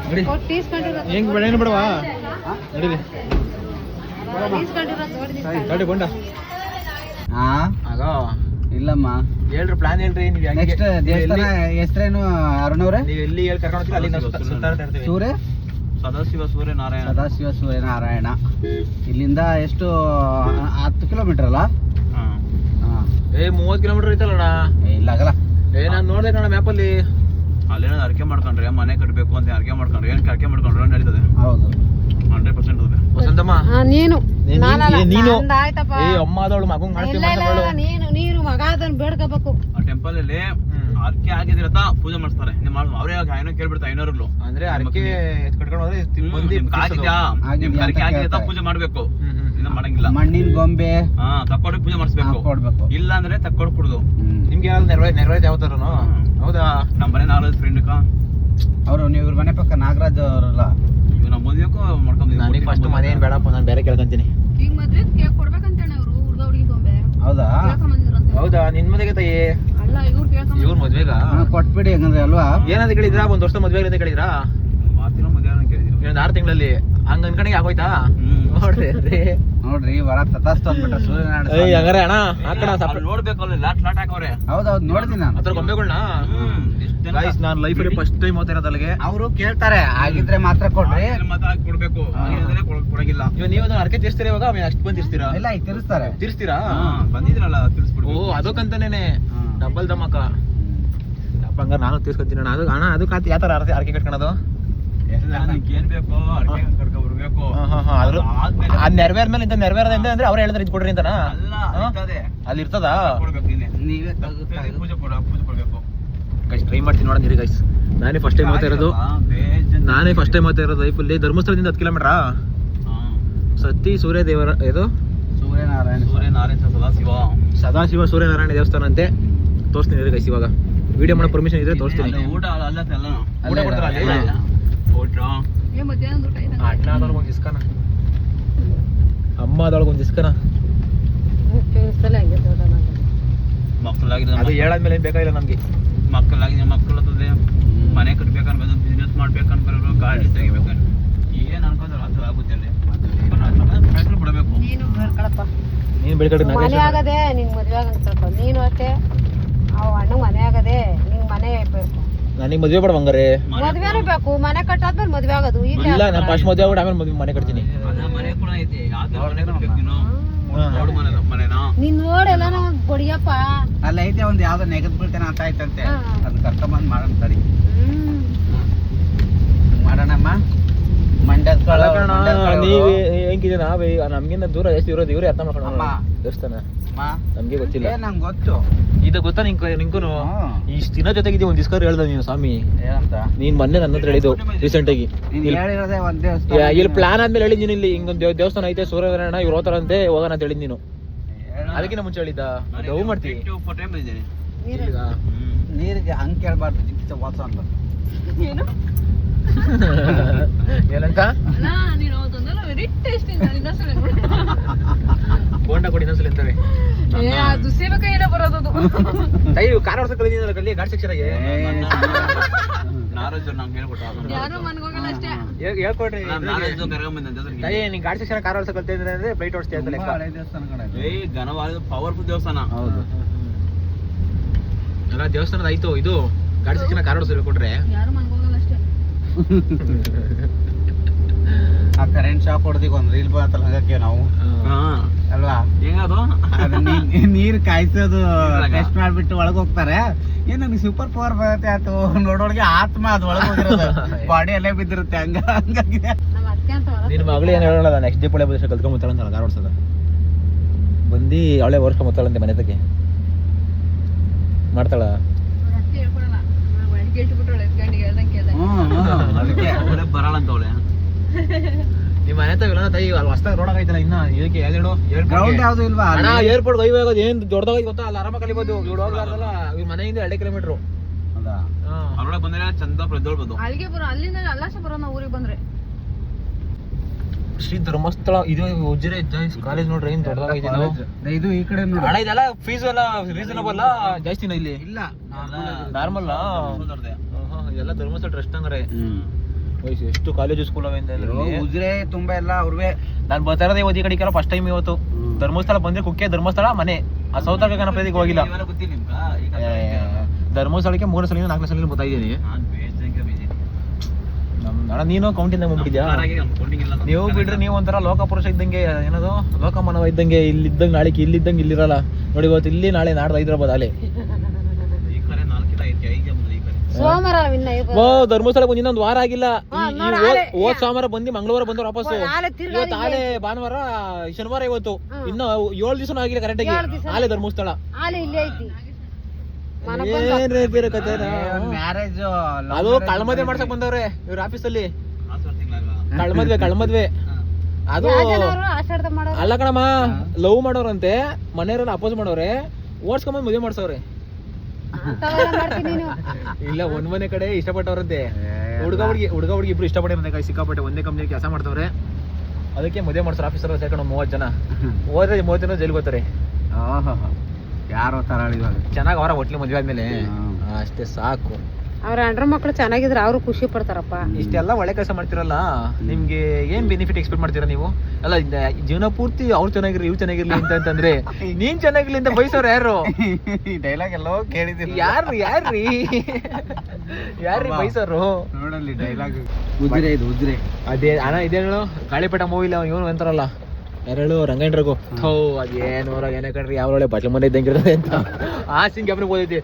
ನೋಡಿ ಹೆಂಗ್ ಬೆಳೆಯನ್ನು ಬಿಡವಾ ನಡೀರಿ ನೋಡಿ ಕೊಂಡ ಆಗ ಇಲ್ಲಮ್ಮ. ಹೇಳ್ರಿ ಪ್ಲಾನ್ ಹೇಳ್ರಿ. ನೀವು ನೆಕ್ಸ್ಟ್ ದೇವಸ್ಥಾನ ಹೆಸರೇನು ಅರುಣವ್ರೆ? ನೀವು ಎಲ್ಲಿ ಹೇಳಿ ಕರ್ಕೊಂಡು ಹೋಗ್ತೀರಿ ಅಲ್ಲಿ ನಾವು ಸುತ್ತಾಡ್ತಾ ಇರ್ತೀವಿ. ಸೂರ್ಯ ಸದಾಶಿವ ಸೂರ್ಯನಾರಾಯಣ. ಸದಾಶಿವ ಸೂರ್ಯನಾರಾಯಣ. ಇಲ್ಲಿಂದ ಎಷ್ಟು 10 ಕಿಲೋಮೀಟರ್ ಅಲ್ಲ? ಹಾ. 30 ಕಿಲೋಮೀಟರ್ ಐತಲ್ಲಣ್ಣ. ಇಲ್ಲ ಆಗಲ್ಲ. ನಾನು ನೋಡ್ದೆ ಕಣ ಮ್ಯಾಪಲ್ಲಿ. ಅಲ್ಲೇನೋ ಅರ್ಕೆ ಮಾಡ್ಕೊಂಡ್ರೆ ಮನೆ ಕಟ್ಟಬೇಕು ಅಂತ ಅರ್ಕೆ ಮಾಡ್ಕೊಂಡ್ರೆ ಏನ್ ಅರ್ಕೆ ಮಾಡ್ಕೊಂಡ್ರೆ ನಡೀತದೆ. ಹೌದು 100% ಅದೇ. ವಸಂತಮ್ಮ ನೀನು ನೀನು ಆಯ್ತಪ್ಪ. ಅಮ್ಮ ಅದವಳು ಮಗಂಗ್ ಇಲ್ಲ ಇಲ್ಲ ನೀನು ಮಗ ಅದನ್ನ ಬೇಡ್ಕೋಬೇಕು. ಆ ಟೆಂಪಲ್ ಅಲ್ಲಿ ಅರ್ಕೆ ಆಗಿದಿರತ್ತ ಪೂಜೆ ಮಾಡಿಸ್ತಾರೆ. ಅವ್ರೇ ಏನೋ ಕೇಳ್ಬಿಡ್ತಾರೆ ಐನೋರ್ಗಳು. ಅಂದ್ರೆ ಅರಕೆ ಕಟ್ಕೊಂಡು ಹೋದ್ರೆ ಆಗಿದ್ಯಾ ನಿಮ್ ಅರ್ಕೆ ಆಗಿರತ್ತ ಪೂಜೆ ಮಾಡ್ಬೇಕು. ಇನ್ನ ಮಾಡಂಗಿಲ್ಲ. ಮಣ್ಣಿನ ಗೊಂಬೆ ತಕ್ಕೊಂಡು ಪೂಜೆ ಮಾಡಿಸ್ಬೇಕು. ಕೊಡ್ಬೇಕು. ಇಲ್ಲ ಅಂದ್ರೆ ತಕ್ಕೊಂಡು ಕುಡ್ದು. ನಿಮ್ಗೆ ಯಾವ್ದು ನೆರವೇರಿದ ಯಾವ ತರನು? ಹೌದಾ? ನಮ್ಮ ಮನೆ ನಾಲ್ಕು ಫ್ರೆಂಡ್ ಅವರು ನೀವು ಇವ್ರ ಮನೆ ಪಕ್ಕ ನಾಗರಾಜ್ ಅವರಲ್ಲ? ಇವ್ ನಮ್ಮ ಮದುವೆಗೂ ಮಾಡ್ಕೊಂಡಿದ್ದೀವಿ. ನನಗೆ ಫಸ್ಟ್ ಮನೆ ಏನ್ ಬೇಡಪ್ಪ, ನಾನು ಬೇರೆ ಕೇಳ್ಕೊಂತೀನಿ. ಈಗ ಮದ್ವೆ ಕೇಕ್ ಕೊಡ್ಬೇಕಂತೇಳಿ ಅವರು ಹುಡುಗ ಹುಡುಗಿ ಗೊಂಬೆ ಹೌದಾ? ಕೇಳ್ಕೊಂಬಂದಿರಂತ. ಹೌದಾ? ನಿನ್ ಮದುವೆಗೆ ತಾಯಿ? ಅಲ್ಲ ಇವ್ರು ಕೇಳ್ಕೊಂಬ. ಇವ್ರ ಮದ್ವೆಗ ಕೊಟ್ಬಿಡಿ ಹಂಗಂದ್ರೆ ಅಲ್ವಾ? ಏನಂತ ಕೇಳಿದ್ರಾ? ಒಂದ್ ವರ್ಷ ಮದ್ವೆ ಅಂತ ಕೇಳಿದ್ರಾ? ಮಾತಿನ ಮದುವೆ ಕೇಳಿದ್ರು. ಇನ್ನೊಂದು 6 ತಿಂಗಳಲ್ಲಿ ಹಂಗ ಅನ್ಕಣಿಗೆ ಆಗೋಯ್ತಾ? ನೋಡ್ರಿ ವರ ತಥಾಸ್ತು ಅಂದ್ಬಿಟ್ರೆ ಸೂರ್ಯನಾರಾಯಣ. ಹಂಗಾರೆ ಅಣ್ಣ ಹಾಕಣ ನೋಡ್ಬೇಕಲ್ಲ ಲಾಟ್ ಲಾಟ್ ಹಾಕವ್ರೆ. ಹೌದೌದು ನೋಡಿದೀನಿ ನಾನು. ಅದ್ರ ಗೊಂಬೆಗಳನ್ನ ನಾನು ಲೈಫಲ್ಲಿ ಫಸ್ಟ್ ಟೈಮ್ ಹೋಗ್ತಿರೋದು ಅಲ್ಲಿಗೆ. ಅವರು ಕೇಳ್ತಾರೆ ಆಗಿದ್ರೆ ಮಾತ್ರ ಕೊಡ್ರಿ. ಮಾತ್ರ ಹಾಕಿ ಕೊಡ್ಬೇಕು. ಕೊಡಗಿಲ್ಲ. ಇವಾಗ ನೀವು ಅರ್ಕೆ ತೀರ್ಸ್ತೀರಾ? ಇವಾಗ ಅಷ್ಟು ಬಂದು ತೀರ್ಸ್ತೀರಾ? ಇಲ್ಲ ಈಗ ತಿರ್ಸ್ತಾರೆ. ತೀರ್ಸ್ತೀರಾ? ಬಂದಿದ್ರಲ್ಲ ತಿರ್ಸ್ಬಿಡ್ಬೇಕು. ಓ ಅದಕ್ಕಂತಾನೇನೆ ಡಬಲ್ ದಮ್ಮಕ್ಕ. ಹಂಗಾರೆ ನಾನು ತೀರ್ಸ್ಕೊತೀನಿ ಅಣ್ಣ. ಅದು ಅಣ್ಣ ಅದು ಯಾವ ಥರ ಅರ್ಕೆ ಕಟ್ಕೊಳೋದು? ಏನ್ ಬೇಕು ಅರ್ಕೆ ಕಟ್ಕೊ ಬರ್ಬೇಕು. ಅದ್ ನೆರವೇರ್ಮೇಲೆ ಇಂತ ನೆರವೇರದಿಂದ ಅಂದ್ರೆ ಅವ್ರು ಹೇಳಿದ್ರೆ ಇದು ಕೊಡ್ರಿ ಅಂತನಾ? ಅಲ್ಲಿ ಇರ್ತದ? ಕೊಡ್ಬೇಕು ನೀನೆ. ನೀವೇ ಪೂಜೆ ಕೊಡ್ಬೇಕು. ಗೈಸ್ ಟ್ರೈ ಮಾಡ್ತೀನಿ ನೋಡೋಣ ಗೈಸ್. ನಾನೇ ಫಸ್ಟ್ ಟೈಮ್ ಹೋಗ್ತಾ ಇರೋದು. ಲೈಫಲ್ಲಿ ಧರ್ಮಸ್ಥಳದಿಂದ 10 ಕಿಲೋಮೀಟರಾ? ಸತಿ ಸೂರ್ಯ ದೇವರ ಇದು ಸೂರ್ಯನಾರಾಯಣ ಸದಾಶಿವ ಸೂರ್ಯನಾರಾಯಣ ದೇವಸ್ಥಾನ ಅಂತೆ. ತೋರಿಸ್ತೀನಿ ಗೈಸ್. ಇವಾಗ ವಿಡಿಯೋ ಮಾಡೋ ಪರ್ಮಿಷನ್ ಇದ್ರೆ ತೋರಿಸ್ತೀನಿ. ಊಟ ಅಲ್ಲ ಊಟ ಕೊಡ್ತಾರ ಅಲ್ಲಿ? ಊಟ ಮಧ್ಯಾಹ್ನದ ಊಟ ಇದೆ. ಅಣ್ಣ ಅದೊಳಗೆ ಒಂದು ಇಸ್ಕನ, ಅಮ್ಮ ಅದೊಳಗೆ ಒಂದು ಇಸ್ಕನ. ಮಕ್ಕಳಾಗಿದೆ. ಅದು ಹೇಳಾದ್ಮೇಲೆ ಏನ್ ಬೇಕಾಗಿಲ್ಲ ನಮ್ಗೆ. ಮಕ್ಕಳಾಗಿದೆ. ಮಕ್ಕಳು ಹತ್ತದೆ ಮನೆ ಕಟ್ಬೇಕನ್ಬೋದು, ಬಿಸ್ನೆಸ್ ಮಾಡ್ಬೇಕನ್ಬರೋರು, ಗಾಡಿ ತೆಗಿಬೇಕು. ಏನ್ ಅನ್ಕೊಂಡ್ರೆ ಅದು ಆಗುತ್ತೆ ಅಲ್ಲಿ. ಬಿಡಬೇಕು. ನೀನು ಬೇಡ್ಕೊಳಪ್ಪ. ನೀನ್ ಬೆಳ್ಕಡೆ ಮನೆ ಆಗದೆ ನಿನ್ ಮದ್ವೆ ಆಗಂತ. ನೀನು ಅಷ್ಟೇ ಅವ್ ಅಣ್ಣ ಮನೆ ಆಗದೆ ನಿಂಗ್ ಮನೆ ಬೇಕು. ನನಗೆ ಮದ್ವೆ ಬೇಡ ಹಂಗಾರೆ. ಮದ್ವೆನೂ ಬೇಕು. ಮನೆ ಕಟ್ಟಾದ್ಮೇಲೆ ಮದ್ವೆ ಆಗೋದು. ಇಲ್ಲ ನಾನು ಫಸ್ಟ್ ಮದ್ವೆ ಆಗ್ಬಿಟ್ಟು ಆಮೇಲೆ ಮನೆ ಕಟ್ತೀನಿ. ಮನೆ ಕೂಡ ಐತಿ. ಯಾವ್ದು ಮನೆ ಕಟ್ಬೇಕು ನೀನು? ನೋಡು ಮನೆನಾ ನೀನ್ ನೋಡೆಲ್ಲ ಬಡಿಯಪ್ಪ. ಅಲ್ಲ ಐತೆ ಒಂದ್ ಯಾವ್ದೋ ನೆಗದ್ ಬೀಳ್ತೇನೆ ಅಂತ ಆಯ್ತಂತೆ. ಅದ್ ಕರ್ಕೊಂಬಂದ್ ಮಾಡೋಣ ತಡಿ. ಮಾಡೋಣಮ್ಮ. ನೀವೇ ಹೆಂಗಿದೆ? ನಾವೇ ನಮ್ಗಿಂತ ದೂರ ಜಾಸ್ತಿ ಇರೋದು. ಇವ್ರೆ ಅರ್ಥ ಮಾಡ್ಕೊಂಡು ದೇವಸ್ಥಾನ ನಮ್ಗೆ ಗೊತ್ತಿಲ್ಲ. ನಂಗೆ ಗೊತ್ತು. ಇದು ಗೊತ್ತಾ ನಿಂಗೂ? ಇಷ್ಟು ದಿನ ಜೊತೆಗಿದ್ದೀವಿ. ಒಂದ್ ದಿಸ್ಕರ್ ಹೇಳ್ದ ನೀನು ಸ್ವಾಮಿ. ಏನಂತ? ನೀನ್ ಮೊನ್ನೆ ನನ್ನ ಹತ್ರ ಹೇಳಿದ್ದು ರೀಸೆಂಟ್ ಆಗಿ. ಹೇಳಿರೋದೇ ಒಂದ್ ದೇವಸ್ಥಾನ. ಇಲ್ಲಿ ಪ್ಲಾನ್ ಆದ್ಮೇಲೆ ಹೇಳಿದ್ ನೀನು ಇಲ್ಲಿ ಹಿಂಗೊಂದು ದೇವಸ್ಥಾನ ಐತೆ ಸೂರ್ಯನಾರಾಯಣ ಇವ್ರು ಹೋತಾರಂತೆ ಹೋಗೋಣ ಅಂತ ಹೇಳಿದ್ ನೀನು. ಅದಕ್ಕಿಂತ ಮುಂಚೆ ಹೇಳಿದ್ದ ಲವ್ ಮಾಡ್ತೀವಿ. ನೀರಿಗೆ ಹಂಗ್ ಕೇಳ್ಬಾರ್ದು. ಜಿಂಕಿಸ ವಾಸ ಅಂತ ಏನು ಏನಂತ? ಬೋಂಡ ಕೊಡಿ ಇನ್ನೊಂದ್ಸಲ ಅಂತಾರೆ. ಅದು ಸೇವಕೈಲ ಬರೋದು. ಕಾರ್ ಓಡಿಸಕ್ ಕಲಿದಿದ್ದಲ್ಲ ಕಲ್ಲಿ ಗಾಡಿ ಶಿಕ್ಷಣಗೆ. ಯಾರು ಮನ್ಗೋಗಲ್ಲ ಅಷ್ಟೇ. ಹೇಳ್ಕೊಡ್ರಿ ನೀನ್ ಗಾಡಿ ಶಿಕ್ಷಣ ಕಾರ್ ಓಡಿಸಕ್ ಕಲ್ತಿದ್ರೆ ಅಂದ್ರೆ ಬೈಟ್ ಓಡಿಸ್ತೀಯ ಅಂತ ಲೆಕ್ಕ. ಘನವಾದ ಪವರ್ಫುಲ್ ದೇವಸ್ಥಾನ. ಹೌದು. ಅಲ್ಲ ದೇವಸ್ಥಾನದ ಆಯ್ತು. ಇದು ಗಾಡಿ ಶಿಕ್ಷಣ ಕಾರ್ ಓಡಿಸ್ ಹೇಳ್ಕೊಟ್ರೆ ಯಾರು ಮನ್ಗೋಗಲ್ಲ ಅಷ್ಟೇ. ಆ ಕರೆಂಟ್ ಶಾಕ್ ಹೊಡೆದಿಗೆ ಒಂದ್ ರೀಲ್ ಬರತ್ತಲ್ಲ ಹಂಗಕ್ಕೆ ನಾವು ಅಲ್ವಾ? ಹೆಂಗದು? ನೀರ್ ಕಾಯ್ಸೋದು ಟೆಸ್ಟ್ ಮಾಡ್ಬಿಟ್ಟು ಒಳಗ್ ಹೋಗ್ತಾರೆ. ಏನ್ ನನಗೆ ಸೂಪರ್ ಪವರ್ ಬರುತ್ತೆ ಆಯ್ತು. ನೋಡೋಳಿಗೆ ಆತ್ಮ ಅದು ಒಳಗ್ ಹೋಗಿರೋದು. ಬಾಡಿ ಅಲ್ಲೇ ಬಿದ್ದಿರುತ್ತೆ. ಹಂಗಾಗಿದೆ. ನಮ್ಮ ಅತ್ತೆ ಅಂತ ನಿನ್ ಮಗಳು ಏನ್ ಹೇಳೋಣ? ನೆಕ್ಸ್ಟ್ ದೀಪಾವಳಿ ಬಸ್ ಕಲ್ತ್ಕೊಂಡ್ಬರ್ತಾಳಂತ ಕಾರ್ ಓಡಿಸೋದ ಬಂದು ಅವಳೆ ಓಡಿಸ್ಕೊಂಬರ್ತಾಳಂತೆ ಮನೆ ತಕ್ಕೆ. ಮಾಡ್ತಾಳ? ಅತ್ತೆ ಹೇಳ್ಕೊಡಲ್ಲ. ಒಳಗೆ ಇಟ್ಬಿಟ್ಟವಳೆ ಎತ್ಕೊಂಡಿಗೆ ಹೇಳ್ದಂಗೆ ಅದಕ್ಕೆ ಬರಲ್ಲ ಅಂತ ಅವಳೆ. ನಿಮ್ ಮನೆ ತಗ ತಾಯಿ ಅಲ್ಲಿ ಹೊಸ್ದಾಗ ರೋಡ್ ಆಗೈತಲ್ಲ ಇನ್ನ ಇದಕ್ಕೆ ಗ್ರೌಂಡ್ ಯಾವ್ದು ಇಲ್ವಾ? ಏರ್ಪೋರ್ಟ್ ಗೈ ಹೋಗೋದು ಏನ್ ದೊಡ್ಡದಾಗ ಗೊತ್ತಾ? ಅಲ್ಲಿ ಆರಾಮ ಕಲಿಬೋದು. ಇವ್ರು ಹೋಗ್ಲಾರ್ದಲ್ಲ ಇವ್ರ ಮನೆಯಿಂದ 2 ಕಿಲೋಮೀಟರ್. ಅವ್ರೊಳಗೆ ಬಂದ್ರೆ ಚಂದ ಎದ್ದೋಳ್ಬೋದು. ಅಲ್ಲಿಗೆ ಬರೋ ಅಲ್ಲಿಂದ ಅಲ್ಲಾಶ ಬರೋಣ ಊರಿಗೆ ಬಂದ್ರೆ. ಶ್ರೀ ಧರ್ಮಸ್ಥಳ ಇದು ಉಜಿರೆ ಕಾಲೇಜ್ ನೋಡ್ರಿ ಏನ್ ದೊಡ್ಡದಾಗೈತೆ. ಇದು ಈ ಕಡೆ ನೋಡಿ. ಹಣ ಇದೆಲ್ಲ ಫೀಸ್ ಎಲ್ಲ ರೀಸನಬಲ್ ಜಾಸ್ತಿನ ಇಲ್ಲಿ? ಇಲ್ಲ ನಾರ್ಮಲ್. ಇದೆಲ್ಲ ಧರ್ಮಸ್ಥಳ ಟ್ರಸ್ಟ್ ಹಂಗಾರೆ. ಎಷ್ಟು ಕಾಲೇಜು ಸ್ಕೂಲ್ ಅವೆ ಅಂತ ಉಜಿರೆ ತುಂಬಾ ಎಲ್ಲ ಅವ್ರವೇ. ನಾನು ಬರ್ತಾ ಇರೋದೇ ಈ ಕಡೆ ಫಸ್ಟ್ ಟೈಮ್ ಇವತ್ತು. ಧರ್ಮಸ್ಥಳ ಬಂದ್ರೆ ಕುಕ್ಕೆ ಧರ್ಮಸ್ಥಳ ಮನೆ ಆ ಸೌತಡ್ಕ ಗಣಪತಿಗೆ ಹೋಗಿಲ್ಲ. ಇವೆಲ್ಲ ಗೊತ್ತಿಲ್ಲ ನಿಮ್ಗೆ? ಈಗ ಧರ್ಮಸ್ಥಳಕ್ಕೆ 3 ಸಲ 4 ಸಲ ಬರ್ತಾ ಇದ್ದೀನಿ. ನಾನು ಬೇಸಂಗೆ ಬಿದ್ದೀನಿ. ಅಣ್ಣ ನೀನು ಕೌಂಟಿಂದ ಬಂದ್ಬಿಟ್ಟಿದ್ಯಾ? ನೀವು ಬಿಡ್ರಿ, ನೀವು ಒಂಥರ ಲೋಕಪುರುಷ ಇದ್ದಂಗೆ, ಏನದು ಲೋಕಮಾನವ ಇದ್ದಂಗೆ. ಇಲ್ಲಿದ್ದಂಗೆ ನಾಳೆ ಇಲ್ಲಿದ್ದಂಗೆ ಇಲ್ಲಿರಲ್ಲ ನೋಡಿ. ಇವತ್ತು ಇಲ್ಲಿ, ನಾಳೆ ನಾಡ್ದು ಹೈದ್ರಾಬಾದ್ ಅಲ್ಲೇ. ಈ ಕಡೆ 4 ಐತಿ, 5 ಈ ಕಡೆ ಸೋಮವಾರ ಇನ್ನ ಓ ಧರ್ಮಸ್ಥಳ ಬಂದು ಇನ್ನೊಂದು ವಾರ ಆಗಿಲ್ಲ. ಹೋದ್ ಸೋಮವಾರ ಬಂದು ಮಂಗಳವಾರ ಬಂದವ್ರು ವಾಪಸ್ಸು. ಇವತ್ತು ಆಲೆ ಭಾನುವಾರ, ಶನಿವಾರ, ಇವತ್ತು ಇನ್ನು 7 ದಿವಸ ಆಗಿಲ್ಲ ಕರೆಕ್ಟ್ ಆಗಿ. ಆಲೆ ಧರ್ಮಸ್ಥಳ ಆಲೆ ಇಲ್ಲಿ ಐತಿ. ಏನ್ ಕತೆ. ಮ್ಯಾರೇಜ್ ಅದು ಕಳ್ಮದ್ವೆ ಮಾಡ್ಸಕ್ ಬಂದವ್ರೆ ಇವ್ರ ಆಫೀಸಲ್ಲಿ. ತಿಂಗಳ ಕಳ್ಮದ್ವೆ ಅದು ಆಷಾಢದ ಮಾಡೋರು ಅಲ್ಲ ಕಣಮ್ಮ, ಲವ್ ಮಾಡೋರಂತೆ, ಮನೆಯವರೆಲ್ಲ ಅಪೋಸ್ ಮಾಡೋರೆ, ಓಡ್ಸ್ಕೊಂಬಂದ್ ಮದುವೆ ಮಾಡ್ಸವ್ರೆ. ಮಾಡ್ತೀನಿ ನೀನು. ಇಲ್ಲ, ಒಂದ್ ಮನೆ ಕಡೆ ಇಷ್ಟಪಟ್ಟವ್ರಂತೆ. ಹುಡುಗ ಹುಡುಗಿ ಇಬ್ರು ಇಷ್ಟಪಟ್ಟಿರಂತೆ. ಸಿಕ್ಕಾಪಟ್ಟೆ ಒಂದೇ ಕಂಪ್ನಿ ಕೆಲಸ ಮಾಡ್ತವ್ರೆ. ಅದಕ್ಕೆ ಮದುವೆ ಮಾಡ್ಸೋರು ಆಫೀಸರ್ ಸೇರ್ಕೊಂಡು 30 ಜನ. ಹೋದ್ರೆ 30 ಜನ ಜೈಲ್ಗೆ ಹೋಗ್ತಾರೆ. ಯಾರೋ ತರ ಇವಾಗ ಚೆನ್ನಾಗಿ ಅವರ ಒಟ್ಲಿ ಮದುವೆ ಆದ್ಮೇಲೆ ಅಷ್ಟೇ ಸಾಕು. ಅವ್ರ ಹೆಂಡ್ರ ಮಕ್ಳು ಚೆನ್ನಾಗಿದ್ರೆ ಅವ್ರು ಖುಷಿ ಪಡ್ತಾರಪ್ಪ. ಇಷ್ಟೆಲ್ಲ ಒಳ್ಳೆ ಕೆಲಸ ಮಾಡ್ತಿರಲ್ಲ, ನಿಮ್ಗೆ ಏನ್ ಬೆನಿಫಿಟ್ ಎಕ್ಸ್ಪೆಕ್ಟ್ ಮಾಡ್ತೀರಾ ನೀವು? ಅಲ್ಲ, ಜೀವನ ಪೂರ್ತಿ ಅವ್ರು ಚೆನ್ನಾಗಿರ್ಲಿ ಇವ್ ಚೆನ್ನಾಗಿರ್ಲಿ ಅಂತಂದ್ರೆ ನೀನ್ ಚೆನ್ನಾಗಿರ್ಲಿ ಅಂತ ಬಯಸೋರು ಯಾರು? ಈ ಡೈಲಾಗ್ ಎಲ್ಲೋ ಕೇಳಿದ್ದೀನಿ. ಯಾರ್ರಿ ಬಯಸೋರು? ನೋಡಲ್ಲಿ ಡೈಲಾಗ್ ಉಜ್ರೆ ಇದು ಉಜ್ರೆ. ಅದೇ ಅಣ್ಣ, ಇದೇನು ಗಾಳಿಪಟ ಮೂವಿಲ್ಲ ಇವನು ಅಂತಾರಲ್ಲ, ಯಾರು ರಂಗೇಂದ್ರಗು ಅದೇನು ಏನೇ ಕಣ್ರಿ ಯಾವ ಒಳ್ಳೆ ಬಟ್ಲ ಮನೆ ಇದ್ದಂಗಿರ್ತದೆ ಅಂತ. ಆ ಸಿಂಗ್ ಗಮನ ಓದೈತಿ.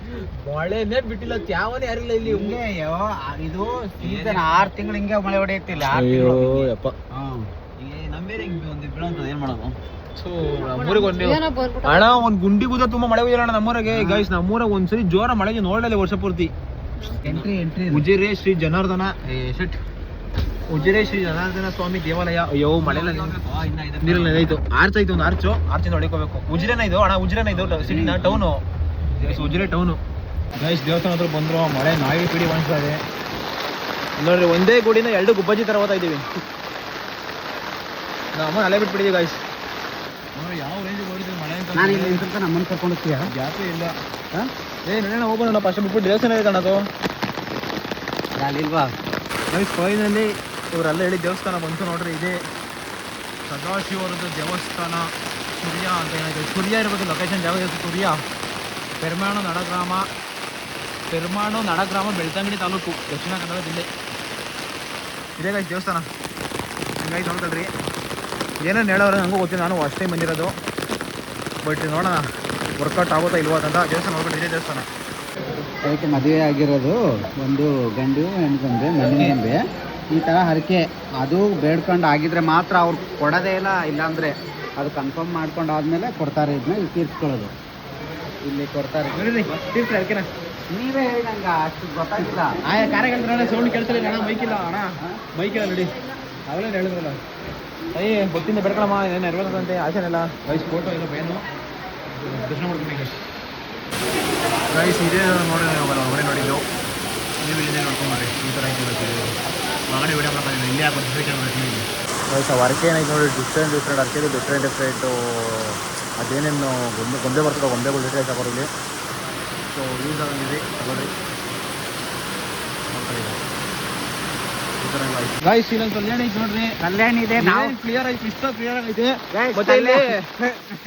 ಮಳೆನೇ ಬಿಟ್ಟಿಲ್ಲ, ತ್ಯಾವನೇ ಯಾರಿಲ್ಲ ಇಲ್ಲಿ. ಇದು ಸೀಸನ್ 6 ತಿಂಗಳು ಹಿಂಗೆ ಮಳೆ ಹೊಡೆಯುತ್ತಿಲ್ಲ. ಅಯ್ಯೋ ಯಪ್ಪ, ನಮ್ಮೇಲೆ ಒಂದು ಬೀಳೋಂಥದ್ದು ಏನ್ ಮಾಡೋದು? ನಮ್ಮೂರಿಗೆ ಅಣ್ಣ ಒಂದ್ ಗುಂಡಿ ಗುದ ತುಂಬಾ ಮಳೆ ಹೋಗಿಲ್ಲ ಅಣ್ಣ ನಮ್ಮೂರಿಗೆ. ಗೈಸ್, ನಮ್ಮೂರಾಗ ಒಂದ್ಸರಿ ಜೋರ ಮಳೆಗೆ ನೋಡಲ್ಲ ವರ್ಷ ಪೂರ್ತಿ. ಉಜಿರೆ ಶ್ರೀ ಜನಾರ್ದನ ಸ್ವಾಮಿ ದೇವಾಲಯ. ಅಯ್ಯೋ ಮಳೆಲ್ಲ ನೀರಲ್ಲಿ ನೆನೆಯಿತು. ಆರ್ಚ್ ಐತೆ, ಒಂದು ಆರ್ಚಿಂದ ಹೊಡಿಕೋಬೇಕು. ಉಜಿರೆನ ಇದು ಅಣ್ಣ, ಉಜಿರೆನ ಇದು ಸಿಟಿನ ಟೌನು, ಉಜಿರೆ ಟೌನು. ಗೈಸ್, ದೇವಸ್ಥಾನ ಹತ್ರ ಬಂದ್ರು, ಮಳೆ ನಾಯಿ ಪಿಡಿ ಅನಿಸ್ತಾ ಇದೆ ನೋಡ್ರಿ. ಒಂದೇ ಗುಡಿನ 2 ಗುಬ್ಬಜ್ಜಿ ತರ ಓದ್ತಾ ಇದೀವಿ. ನಮ್ಮ ಅಲೆ ಬಿಟ್ಬಿಟ್ಟಿದ್ದೀವಿ ಗೈಸ್. ಯಾವ ರೇಂಜಿಗೆ ಓಡಿದ್ವಿ ಮಳೆ ಅಂತ. ನಾನು ಇಲ್ಲಿ ನಿಂತ ನಮ್ಮನ್ನು ಕರ್ಕೊಂಡು ಹೋಗ್ತೀಯಾ? ಜಾಸ್ತಿ ಇಲ್ಲ. ನೆನೆ ಹೋಗೋಣ ಫಸ್ಟ್ ಬಿಟ್ಬಿಟ್ಟು ದೇವಸ್ಥಾನ ಇದೆ ಕಣದು. ಅಲ್ಲಿಲ್ವಾ ಗೈಸ್, ಫೈನಲಿ ಇವರೆಲ್ಲ ಹೇಳಿ ದೇವಸ್ಥಾನ ಬಂತು ನೋಡ್ರಿ. ಇದೆ ಸದಾಶಿವರದ್ದು ದೇವಸ್ಥಾನ, ಸೂರ್ಯ ಅಂತ ಏನಾಯ್ತು. ಸೂರ್ಯ ಇರ್ಬೋದು ಲೊಕೇಶನ್, ಜಾಗ ಸೂರ್ಯ. ಪೆರ್ಮಾಣು ನಡಗ್ರಾಮ ಬೆಳ್ತಂಗಡಿ ತಾಲೂಕು, ದಕ್ಷಿಣ ಕನ್ನಡ ಜಿಲ್ಲೆ. ಇದೇ ಗೈಸ್ ದೇವಸ್ಥಾನ. ಹಂಗಾಗಿ ನೋಡ್ಕೊಳ್ರಿ, ಏನೇನು ಹೇಳೋರು ನನಗೂ ಗೊತ್ತಿಲ್ಲ, ನಾನು ಅಷ್ಟೇ ಬಂದಿರೋದು. ಬಟ್ ನೋಡೋಣ ವರ್ಕೌಟ್ ಆಗುತ್ತಾ ಇಲ್ವಾ ಅಂತ. ದೇವಸ್ಥಾನ ನೋಡ್ಕೊಂಡು ಇದೇ ದೇವಸ್ಥಾನ. ಅದಕ್ಕೆ ಮದುವೆ ಆಗಿರೋದು ಒಂದು ಗಂಡು ಹೆಣ್ಗಂಬೆ, ಮಣ್ಣಿನ ಈ ಥರ ಹರಕೆ. ಅದು ಬೇಡ್ಕೊಂಡು ಆಗಿದ್ರೆ ಮಾತ್ರ ಅವ್ರು ಕೊಡೋದೇ ಇಲ್ಲ, ಇಲ್ಲಾಂದರೆ ಅದು ಕನ್ಫರ್ಮ್ ಮಾಡ್ಕೊಂಡು ಆದಮೇಲೆ ಕೊಡ್ತಾರೆ. ಇದನ್ನ ಇಲ್ಲಿ ತೀರ್ಸ್ಕೊಳ್ಳೋದು, ಇಲ್ಲಿ ಕೊಡ್ತಾರೆ. ತೀರ್ಸ್ರಿ ಅದಕ್ಕೆ. ನೀವೇ ಹೇಳಿ, ನಂಗೆ ಅಷ್ಟು ಗೊತ್ತಾಗಿಲ್ಲ. ಕಾರ್ಯಕರ್ತರ ಸೌಂಡ್ ಕೇಳ್ತಾರೆ ಅಣ್ಣ, ಮೈಕಿಲ್ಲ ಅಣ್ಣ, ಮೈಕಿಲ್ಲ ನೋಡಿ. ಅವೆಲ್ಲ ಹೇಳಿದ್ರಲ್ಲ, ಅಯ್ಯ ಭಕ್ತಿಯಿಂದ ಬೆಡ್ಕೊಳಮ್ಮ, ಏನು ನೆರವೇರ್ತಂತೆ ಆಚೆನೆಲ್ಲ. ಗೈಸ್, ಫೋಟೋ ಇಲ್ಲ ಬೇನು ದರ್ಶನ ಮಾಡ್ತೀನಿ ಗೈಸ್. ಇದೇ ನೋಡಿ ಹೊರಗಡೆ ನೋಡಿದ್ದು, ನೀವು ಇಲ್ಲಿಂದ ನೋಡ್ಕೊಂಡ್ರಿ. ಈ ಥರ ಹೊರಗಡೆ ವಿಡಿಯೋ ಮಾಡ್ಕೊಂಡು ಇಲ್ಲೇ ಹಾಕೋದು ಗೈಸ್. ವರ್ಕ್ ಏನಾಯ್ತು ನೋಡಿ, ಡಿಫ್ರೆಂಟ್ ಅರ್ಕೆದು ಡಿಫ್ರೆಂಟು. ಅದೇನೇನು ಗೊಂಬೆ ಬರ್ತದೆ, ಗೊಂಬೆಗಳು ಡಿಫ್ರೆಂಟ್ ಹಾಕೋರು ಇಲ್ಲಿ. ಸೊ ಯೂಸ್ ಆಗಿದೆ ತಗೊಳ್ರಿ. ಗೈಸ್, ಇಲ್ಲೊಂದು ಕಲ್ಯಾಣಿ ಐತೆ ನೋಡ್ರಿ. ಕಲ್ಯಾಣಿ ಇದೆ, ನಾವು ಕ್ಲಿಯರ್ ಐತೆ, ಇಷ್ಟ ಕ್ಲಿಯರ್ ಆಗೈತೆ. ಮತ್ತೆ ಇಲ್ಲಿ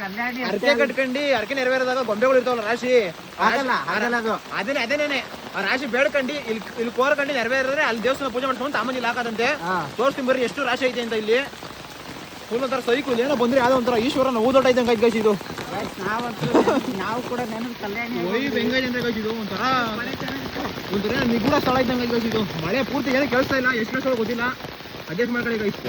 ಕಲ್ಯಾಣಿ ಅರ್ಕೆ ಕಟ್ಕೊಂಡು ಅರ್ಕೆ ನೆರವೇರಿದಾಗ ಗೊಂಬೆಗಳು ಇರ್ತಾವಲ್ಲ ರಾಶಿ, ಆಗಲ್ಲ ಅದು ಅದೇನೇನೆ ಆ ರಾಶಿ ಬೇಡ್ಕಂಡು ಇಲ್ಲಿ ಕೋರ್ಕಂಡು ನೆರವೇರಿದ್ರೆ ಅಲ್ಲಿ ದೇವಸ್ಥಾನ ಪೂಜೆ ಮಾಡ್ಕೊಂಡು ತಾಮಂಜಿಲ್ ಹಾಕದಂತೆ. ತೋರಿಸ್ತೀನಿ ಬರ್ರಿ ಎಷ್ಟು ರಾಶಿ ಐತೆ ಅಂತ. ಇಲ್ಲಿ ಫುಲ್ ಒಂಥರ ಸೈಕಲ್ ಏನೋ ಬಂದ್ರೆ ಯಾವ್ದೋ ಒಂಥರ ಈಶ್ವರನ ಊದೋಟ ಇದ್ದಂಗೆ ಐತೆ ಗೈಸ್ ಇದು. ನಾವು ಕೂಡ ನೆನಪು ಕಲ್ಯಾಣಿ ಬೆಂಗಾಯಿ ಅಂದ್ರೆ ಗೈಸ್ ಇದು ಒಂಥರ ನಿಗೂಢ ಸ್ಥಳ ಇದ್ದಂಗೆ ಗೈಸ್ ಇದು. ಮಳೆ ಪೂರ್ತಿ ಏನೂ ಕೇಳಿಸ್ತಾ ಇಲ್ಲ, ಎಷ್ಟು ವರ್ಷ ಗೊತ್ತಿಲ್ಲ. ಅಡ್ಜಸ್ಟ್ ಮಾಡ್ಕೊಳ್ಳಿ ಗೈಸ್.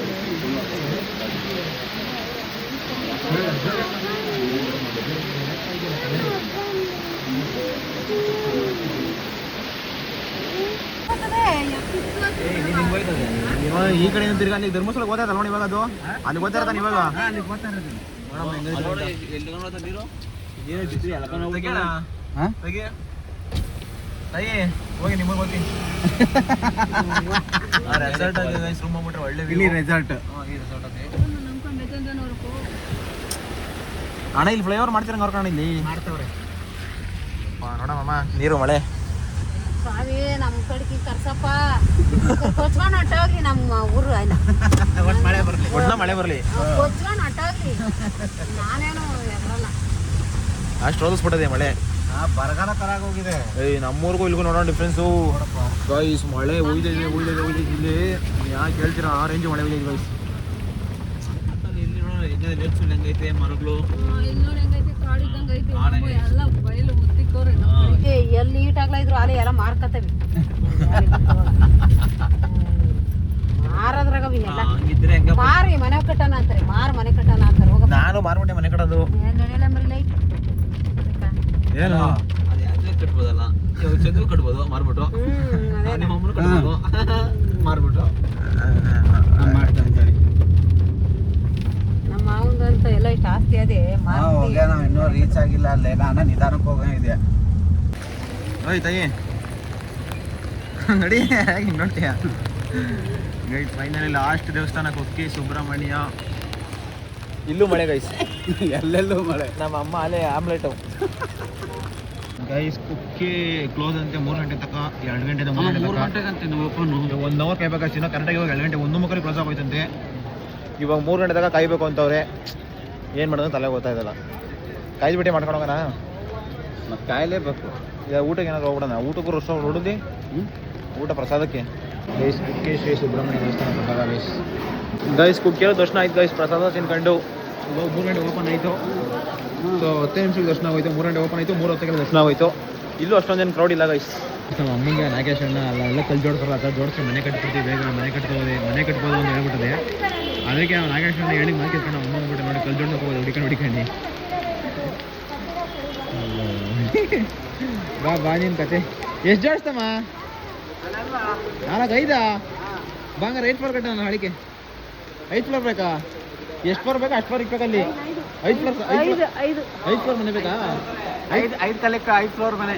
ಈ ಕಡೆ ತಿರ್ಗಿ ಅಲ್ಲಿ ಧರ್ಮಸ್ಥಳ ಗೊತ್ತಾಯ್ತಲ್ಲ ನೋಡಿ ಇವಾಗ. ಅದು ಅಲ್ಲಿ ಗೊತ್ತಾಯ್ತಾನೆ ಇವಾಗ. ಹೋಗಿ ನಿಮಗೆ ಹೋಗ್ತೀನಿ. ರೆಸಾರ್ಟ್ ರೂಮ್ ಹೋಗ್ಬಿಟ್ರೆ ಒಳ್ಳೆ ಇಲ್ಲಿ ರೆಸಾರ್ಟ್. ಅಣ್ಣ ಇಲ್ಲಿ ಫ್ಲೈಓವರ್ ಮಾಡ್ತೀರಂಗ ಅವ್ರ ಕಣ ಇಲ್ಲಿ ಮಾಡ್ತವ್ರೆ. ನೋಡಮ್ಮ ನೀರು ಮಳೆ. ಸ್ವಾಮಿ ನಮ್ಮ ಕಡೆಗೆ ಕರ್ಸಪ್ಪ, ಕೊಚ್ಕೊಂಡು ಹೊಟ್ಟೋಗ್ರಿ ನಮ್ಮ ಊರು. ಮಳೆ ಬರಲಿ, ಒಟ್ನ ಮಳೆ ಬರಲಿ. ಕೊಚ್ಕೊಂಡು ಹೊಟ್ಟೋಗ್ರಿ, ನಾನೇನು ಎದ್ರಲ್ಲ. ಅಷ್ಟು ರೋದಿಸ್ಬಿಟ್ಟದೆ ಮಳೆ. ಬರಗಾಲ ತರ ಹೋಗಿದೆ. ಏಯ್ ನಮ್ಮೂರಿಗೂ ಇಲ್ಗೂ ನೋಡೋಣ ಡಿಫ್ರೆನ್ಸು ಗೈಸ್. ಮಳೆ ಒಯ್ದಿದೆ ಇಲ್ಲಿ ಯಾಕೆ ಹೇಳ್ತೀರಾ, ಆ ರೇಂಜ್ ಮಳೆ ಒಯ್ದಿದೆ ಗೈಸ್. ಇಲ್ಲಿ ನೋಡಿ ನೆಟ್ಸು ಹೆಂಗೈತೆ ಮರಗಳು. ಎಲ್ಲಿ ಈಟಾಗ್ಲ ಇದ್ರು ಅಲೆ ಎಲ್ಲ ಮಾರ್ಕತ್ತವಿ. ಮಾರದ್ರಾಗವಿ ಎಲ್ಲ ಹಂಗಿದ್ರೆ ಹೆಂಗ ಮಾರಿ ಮನೆ ಕಟ್ಟಣ ಅಂತಾರೆ, ಮನೆ ಕಟ್ಟಣ ಅಂತಾರೆ. ಹೋಗ ನಾನು ಮಾರ್ಬಿಟ್ಟೆ ಮನೆ ಕಟ್ಟೋದು. ಏನು ಅದು ಯಾಕೆ ಕಟ್ಬೋದಲ್ಲ, ಚಂದ್ರು ಕಟ್ಬೋದು ಮಾರ್ಬಿಟ್ಟು, ನಿಮ್ಮ ಅಮ್ಮನು ಕಟ್ಬೋದು ಮಾರ್ಬಿಟ್ಟು. ನಮ್ಮ ಮಾವಂದಂತ ಎಲ್ಲ ಇಷ್ಟು ಆಸ್ತಿ ಅದೇ ನಾವು ಇನ್ನೂ ರೀಚ್ ಆಗಿಲ್ಲ. ಅಲ್ಲೇ ನಾನು ನಿಧಾನಕ್ಕೆ ಹೋಗಿದೆ. ಓಯ್ ತಾಯಿ ನೋಡಿ ಹಿಂಗೆ ನೋಡ್ತೀಯ ಗೈಸ್. ಫೈನಲಿ ಲಾಸ್ಟ್ ದೇವಸ್ಥಾನ ಕುಕ್ಕೆ ಸುಬ್ರಹ್ಮಣ್ಯ. ಇಲ್ಲೂ ಮಳೆ ಗೈಸ್, ಎಲ್ಲೆಲ್ಲೂ ಮಳೆ. ನಮ್ಮ ಅಮ್ಮ ಅಲ್ಲೇ ಆಮ್ಲೆಟು ಗೈಸ್. ಕುಕ್ಕೆ ಕ್ಲೋಸ್ ಅಂತೆ 3 ಗಂಟೆ ತನಕ, 2 ಗಂಟೆ 3 ಗಂಟೆಗಂತೆ ಓಪನ್. 1 ಅವರ್ ಕಾಯ್ಬೇಕಾಗ್ತಿ. ಇನ್ನೂ ಕರೆಕ್ಟಾಗಿ ಇವಾಗ 2 ಗಂಟೆ 1 ಕ್ಲೋಸ್ ಆಗೋಯ್ತಂತೆ. ಇವಾಗ 3 ಗಂಟೆ ತನಕ ಕಾಯ್ಬೇಕು ಅಂತವ್ರೆ. ಏನು ಮಾಡೋದು ತಲೆ ಗೊತ್ತಾಯ್ತಲ್ಲ. ಕಾಯ್ದುಬಿಟ್ಟೆ ಮಾಡ್ಕೊಂಡು ಹೋಗೋಣ. ಮತ್ತೆ ಕಾಯಲೇಬೇಕು. ಈಗ ಊಟಕ್ಕೆ ಏನಾದ್ರು ಹೋಗ್ಬಿಡೋಣ. ಊಟಕ್ಕೂ ರೊಷ್ಟ ಹೊಡಿದ್ವಿ, ಊಟ ಪ್ರಸಾದಕ್ಕೆ. ಗೈಸ್ ಕುಕ್ಕೆ ಶ್ರೀ ಸುಬ್ರಹ್ಮಣ್ಯ ದೇವಸ್ಥಾನ ಪ್ರಸಾದ ಗೈಸ್. ಗೈಸ್ ಕುಕ್ಕೆಲ್ಲ ದರ್ಶನ ಆಯ್ತು ಗೈಸ್. ಪ್ರಸಾದ ತಿನ್ಕೊಂಡು ಇವಾಗ 3 ಗಂಟೆ ಓಪನ್ ಆಯಿತು. ಸೊ 10 ನಿಮಿಷಕ್ಕೆ ದರ್ಶನ ಆಗೋಯ್ತು. 3 ಗಂಟೆ ಓಪನ್ ಆಯಿತು, 3:10ಕ್ಕೆ ದರ್ಶನ ಆಗೋಯ್ತು. ಇಲ್ಲೂ ಅಷ್ಟೊಂದೇನು ಕ್ರೌಡ್ ಇಲ್ಲ ಗೈಸ್. ನಮ್ಮ ಅಮ್ಮಂಗೆ ನಾಗೇಶ್ ಅಣ್ಣ ಅಲ್ಲ ಕಲ್ ಜೋಡ್ಸಲ್ಲ, ಆ ಜೋಡಿಸಿ ಮನೆ ಕಟ್ಬಿಡ್ತೀವಿ, ಬೇಗ ಮನೆ ಕಟ್ಬೋದು ಅಂತ ಹೇಳ್ಬಿಟ್ಟದೆ. ಅದಕ್ಕೆ ನಾವು ನಾಗೇಶ್ ಅಣ್ಣ ಹೇಳಿ ಮನೆ ಕಟ್ಕೊಂಡು ಅಮ್ಮ ಅಂದ್ಬಿಟ್ಟು ನೋಡಿ ಕಲ್ ಜೋಡ್ಸಕ್ಕೆ ಹೋಗೋದು ಹುಡುಕೊಂಡು. ಬಾ ನಿನ್ ಕತೆ. ಎಷ್ಟು ಜೋಡಿಸ್ತಮ್ಮ? 4-5 ಬಾಂಗಾರ 8 ಫ್ಲೋರ್ ಕಟ್ಟ ನಾನು ಹಳಿಕೆ. 5 ಫ್ಲೋರ್ ಬೇಕಾ? ಎಷ್ಟು ಫ್ಲೋರ್ ಬೇಕಾ ಅಷ್ಟು ಫ್ಲೋರ್ ಇಕ್ಬೇಕಲ್ಲಿ. 5 ಫ್ಲೋರ್ ಮನೆ ಬೇಕಾ? 5 ಕಲೆಕ್ಕ 5 ಫ್ಲೋರ್ ಮನೆ.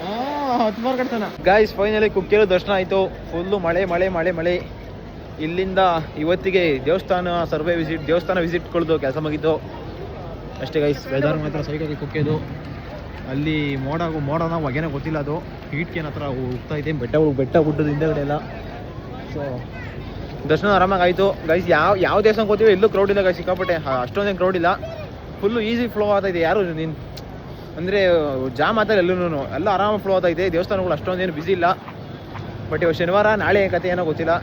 10 ಫ್ಲೋರ್ ಕಟ್ತಾನ ಗಾಯ್ಸ್. ಫೈನಲಿ ಕುಕ್ಕೆಲ್ಲ ದರ್ಶನ ಆಯಿತು. ಫುಲ್ಲು ಮಳೆ. ಇಲ್ಲಿಂದ ಇವತ್ತಿಗೆ ದೇವಸ್ಥಾನ ವಿಸಿಟ್ಗಳದ್ದು ಕೆಲಸ ಮುಗಿತು ಅಷ್ಟೇ ಗೈಸ್. ವೆದರ್ ಮಾತ್ರ ಸೈಕಾಗಿ ಕುಕ್ಕೆದು. ಅಲ್ಲಿ ಮೋಡನ ಹೊಗೆನೇ ಗೊತ್ತಿಲ್ಲ, ಅದು ಹೀಟ್ಕೇನ ಹತ್ರ ಹೋಗ್ತಾ ಇದೆ. ಬೆಟ್ಟ ಗುಡ್ಡದ ಹಿಂದೆಗಡೆ ಎಲ್ಲ. ಸೊ ದರ್ಶನ ಆರಾಮಾಗಿ ಆಯಿತು ಗೈಸ್. ಯಾವ ದೇವಸ್ಥಾನಕ್ಕೆ ಹೋಗ್ತೀವಿ ಎಲ್ಲೂ ಕ್ರೌಡ್ ಇಲ್ಲ ಗೈಸ್. ಸಿಕ್ಕಾಪಟ್ಟೆ ಅಷ್ಟೊಂದೇನು ಕ್ರೌಡ್ ಇಲ್ಲ. ಫುಲ್ಲು ಈಸಿ ಫ್ಲೋ ಆಗ್ತಾಯಿದೆ. ಯಾರು ಅಂದರೆ ಜಾಮ್ ಆಗ್ತಾರೆ ಎಲ್ಲೂ, ಎಲ್ಲ ಆರಾಮಾಗಿ ಫ್ಲೋ ಆಗ್ತಾಯಿದೆ. ದೇವಸ್ಥಾನಗಳು ಅಷ್ಟೊಂದೇನು ಬ್ಯುಸಿ ಇಲ್ಲ. ಬಟ್ ಇವಾಗ ಶನಿವಾರ, ನಾಳೆ ಕತೆ ಏನೋ ಗೊತ್ತಿಲ್ಲ.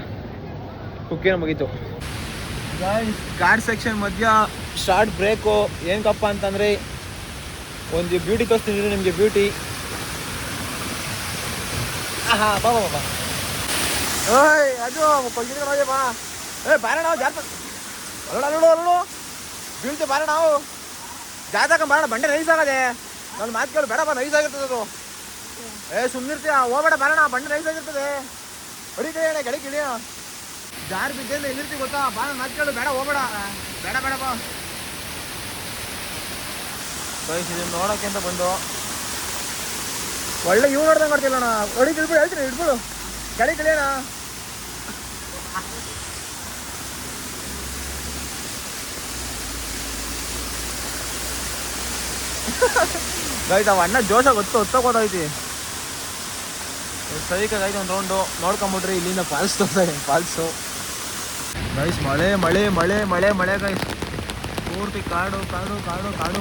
ಕುಕ್ಕೇನೋ ಮುಗೀತು ಗೈಸ್. ಘಾಟ್ ಸೆಕ್ಷನ್ ಮಧ್ಯ ಶಾರ್ಟ್ ಬ್ರೇಕು. ಏನಕ್ಕಪ್ಪ ಅಂತಂದರೆ ಒಂದು ಬ್ಯೂಟಿ ತೋರಿಸ್ತೀನಿ ನಿಮಗೆ. ಬ್ಯೂಟಿ ಬಾ ಓಯ್ ಅದು ಕೊಲ್ಗಿರಿ ಬಾ. ಬಾರ ನಾವು ಜಾತ ಅಲ್ಲೋಡು ಬೀಳ್ತೆ. ಬಾರ ನಾವು ಜಾತಕ ಬಾರ. ಬಂಡೆ ನೈಸ್ ಆಗದೆ. ನನ್ನ ಮಾತು ಕೇಳು ಬೇಡ ಬಾ, ನೈಸ್ ಆಗಿರ್ತದೆ ಅದು. ಸುಮ್ಮನಿರ್ತೀಯ ಹೋಗ್ಬೇಡ, ಬಾರ ನಾವು ಬಂಡೆ ನೈಸ್ ಆಗಿರ್ತದೆ. ಹೊಡಿತೀಯ ಗೆಳಕ್ಕೆ ಇಳಿಯ ಜಾರ್ ಬಿದ್ದೆ ಎಲ್ಲಿರ್ತೀವಿ ಗೊತ್ತಾ. ಬಾ ನನ್ನ ಮಾತು ಕೇಳು, ಬೇಡ ಹೋಗ್ಬೇಡ, ಬೇಡ ಬಾ. ಗೈಸ್ ಇದನ್ನು ನೋಡೋಕ್ಕೆ ಅಂತ ಬಂದು ಒಳ್ಳೆ ಇವು ನೋಡ್ದಂಗೆ ಮಾಡ್ತಿಲ್ಲ ಅಣ್ಣ. ಹೊಡಿಗೆ ಇಳ್ಬಿಡು, ಹೇಳ್ತೀನಿ ಇಡ್ಬಿಡು, ಗಾಡಿ ಕಳಿಯೋಣ. ಗೈಸ್ ಅವ ಅಣ್ಣ ಜೋಶ ಹೊತ್ತೋಗೋದೈತಿ. ಸೈಕಾಗೈತೆ ಒಂದು ರೌಂಡು ನೋಡ್ಕೊಂಬಿಟ್ರಿ. ಇಲ್ಲಿಂದ ಫಾಲ್ಸ್ ತೋರ್ತಾರೆ, ಫಾಲ್ಸು ಗೈಸ್. ಮಳೆ ಗೈಸ್. ಪೂರ್ತಿ ಕಾಡು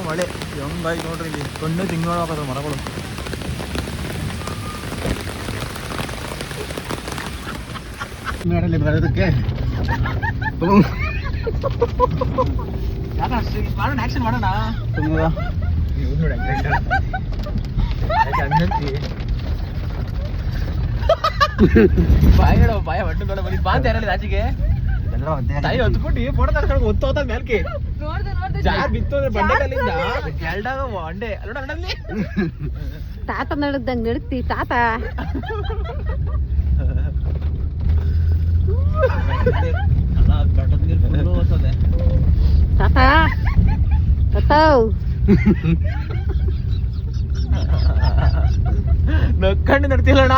ಮಳೆ ಹೆಂಗಾಯ್ತು ನೋಡ್ರಿ. ಇಲ್ಲಿ ಕಣ್ಣು ತಿಂಗಳಾಗದ ಮರಗಳು. ಮೇಡಲ್ಲಿ ಬರೋದಕ್ಕೆ ಮಾಡೋಣ, ಆಕ್ಷನ್ ಮಾಡೋಣ. ಬಾಯ ಒಟ್ಟು ನೋಡ ಬನ್ನಿ ಬಾ ಅಂತ ಯಾರಲ್ಲಿ ಆಚೆಗೆ ತಾಯಿ ಹೊತ್ಬಿಟ್ಟು ಫೋಟೋ ತರ್ಸ್ಕೊಂಡು ಹೊತ್ತೋತ ಮೇಲ್ಕೆ ಜಾರ್ ಬಿತ್ತು ಬಂಡೆಕಲ್ಲಿಂದ ಎಲ್ಡಾಗ ಅಂಡೆ ಅಲ್ಲೋಡ ಅಣ್ಣಲ್ಲಿ ತಾತ ನಡದ್ದಂಗೆ ನಡಕ್ತಿ ತಾತ. ತಾತ ತಾತವ್ ನಕ್ಕಂಡು ನಡ್ತಿಲ್ಲಣ್ಣ.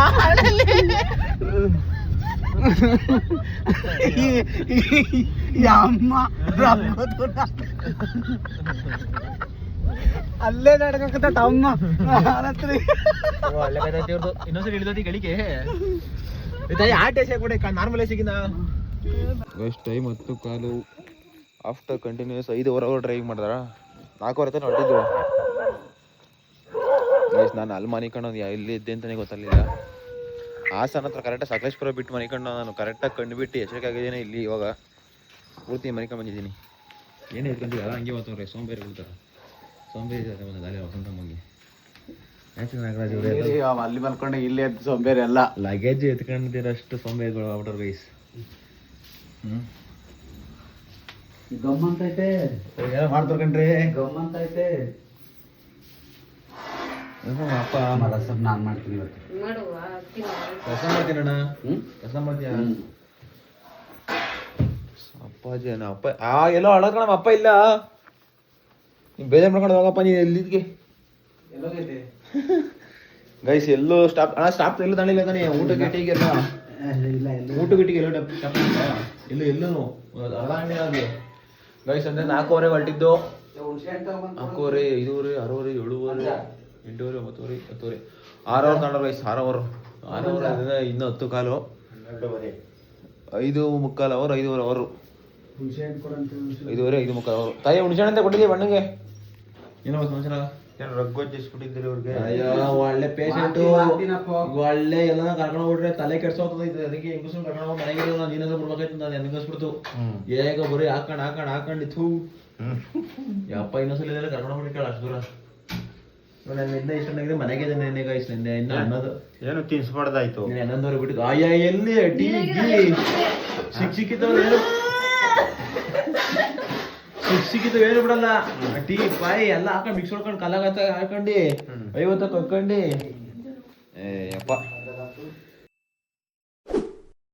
ಅಮ್ಮ ಅಲ್ಲೇ ನಡ್ಕತ್ತ ಅಮ್ಮ. ಇನ್ನೊಂದ್ಸರಿ ಹಿಡಿದತಿ ಗಳಿಗೆ ಆಟ ಕೂಡ ನಾರ್ಮಲ್ ಸಿಗಿನ ಎಷ್ಟು ಟೈಮ್ 10 ಕಾಲು. ಆಫ್ಟರ್ ಕಂಟಿನ್ಯೂಸ್ 5 ಅವರ್ ಡ್ರೈವಿಂಗ್ ಮಾಡಿದಾರ. 4 ಅವರ್ ಹೊಟ್ಟಿದ್ದು. ಗೈಸ್ ನಾನು ಅಲ್ಲಿ ಮನಿಕೊಂಡು ಎಲ್ಲಿ ಇದ್ದೆ ಅಂತಲೇ ಗೊತ್ತಾಗಲಿಲ್ಲ. ಹಾಸನ ಹತ್ರ ಕರೆಕ್ಟಾಗಿ ಸಕಲೇಶ್ಪುರ ಬಿಟ್ಟು ಮನಿಕೊಂಡು ನಾನು ಕರೆಕ್ಟಾಗಿ ಕಂಡುಬಿಟ್ಟು ಎಚ್ಚರಿಕೆ ಆಗಿದ್ದೇನೆ. ಇಲ್ಲಿ ಇವಾಗ ಪೂರ್ತಿ ಮನಿಕೊಂಡು ಬಂದಿದ್ದೀನಿ. ಏನೇ ಇಟ್ಕೊಂತೀವಿ ಅಲ್ಲ ಹಂಗೆ ಮಾತಾಡ್ರೆ ಸೋಂಬೇರಿ ಬಿಡ್ತಾರೆ. ಸೋಂಬೇರಿ ಜೊತೆ ಬಂದ ಅಲ್ಲೇ ವಸಂತಮ್ಮಗೆ ಅಲ್ಲಿ ಮಲ್ಕೊಂಡು ಇಲ್ಲಿ ಎದ್ದು ಸೋಂಬೇರಿ ಎಲ್ಲ ಲಗೇಜ್ ಎತ್ಕೊಂಡಿರೋಷ್ಟು ಸೋಂಬೇರಿಗಳು ಆಗ್ಬಿಟ್ರು ಗೈಸ್. ಗಮ್ಮಂತೈತೆ ಏನೋ ಮಾಡ್ತರ್ಕಂಡ್ರಿ ಗಮ್ಮಂತೈತೆ. ಅಪ್ಪ ರಸಮ್ ನಾನು ಮಾಡ್ತೀನಿ ಇವತ್ತು. ಮಾಡುವ ಕಸ ಮಾಡ್ತೀನಣ್ಣ. ಕಸ ಮಾಡ್ತೀಯ ಅಪ್ಪಾಜಿ ಅಪ್ಪ ಎಲ್ಲೋ ಅಳಕಣ ಅಪ್ಪ ಇಲ್ಲ. ನೀನು ಬೇಜಾರು ಮಾಡ್ಕೊಂಡು ಹೋಗಪ್ಪ. ನೀನು ಎಲ್ಲಿದ್ಗೆ ಗೈಸ್ ಎಲ್ಲೂ ಸ್ಟಾಪ್ ಎಲ್ಲೂ ತಾಣಿಲ್ಲ ತಾನೆ. ಊಟ ಗಿಟ್ಟಿಗೆಲ್ಲ ಊಟ ಗಿಟ್ಟಿಗೆ ಎಲ್ಲೋ ಸ್ಟಾಪ್ ಎಲ್ಲೂ ಅರ್ಧ ಗಂಟೆ ಆಗಲಿ ಗೈಸ್. ಅಂದರೆ 4:15 ಹೊರಟಿದ್ದು. 4:15 5:30 6:30 7:30 8:30 9:30 10:30 6 ಅವರ್ ತಗೊಂಡ್ರು ಗೈಸ್. 6 ಅವರ್ ಇನ್ನೂ 10 ಕಾಲು 5:45 ಅವರ್ 5:15 ಅವರು 5:30 5:45 ಅವರು. ತಾಯಿ ಹುಣ್ಸೆ ಅಂತ ಕೊಟ್ಟಿದ್ದೀವಿ ಬಣ್ಣಗೆ. ಏನೋ ಸಂವತ್ಸರ ರಗ್ಗೊಜ್ಜಿಸ್ಬಿಟ್ಟಿದ್ದೀರಿ ಅವ್ರಿಗೆ. ಅಯ್ಯೋ ಒಳ್ಳೆ ಪೇಷಂಟ್ ಒಳ್ಳೆ ಎಲ್ಲ ಕರ್ಕೊಂಡು ಹೋಗ್ಬಿಟ್ರೆ ತಲೆ ಕೆಡ್ಸೋಗ್ತದೆ. ಅದಕ್ಕೆ ಹೆಂಗಸ್ರು ಕರ್ಕೊಂಡು ಹೋಗಿ ಮನೆಗೆ ನೀನೆಲ್ಲ ಬಿಡ್ಬೇಕಾಯ್ತು. ನಾನು ಹೆಂಗಸ್ಬಿಡ್ತು ಹೇಗ ಬರೀ ಹಾಕೊಂಡಿತ್ತು. ಯಪ್ಪ ಇನ್ನೊಂದ್ಸಲ ಇದೆಲ್ಲ ಕರ್ಕೊಂಡು ಹೋಗ್ಬಿಟ್ಟು ಅಷ್ಟು ದೂರ. ನನ್ನ ಇಷ್ಟೊಂದಾಗಿದೆ ಮನೆಗೆ ನೆನ್ನೆ ಗಾಯ್ಸ್. ನೆನ್ನೆ ಇನ್ನ ಅನ್ನೋದು ಏನು ತಿನ್ಸ್ಬಾರ್ದಾಯ್ತು. 11:00 ಬಿಟ್ಟು ಅಯ್ಯ ಎಲ್ಲಿ ಟೀ ಸಿಕ್ಕಿತ್ತು ಏನು ಬಿಡಲ್ಲ. ಟೀ ಪಾಯಿ ಎಲ್ಲ ಹಾಕೊಂಡು ಮಿಕ್ಸ್ ಮಾಡ್ಕೊಂಡು ಕಲ್ಲಾಗ ಹಾಕೊಂಡು 50 ಕೊಕ್ಕೊಂಡು ಯಪ್ಪ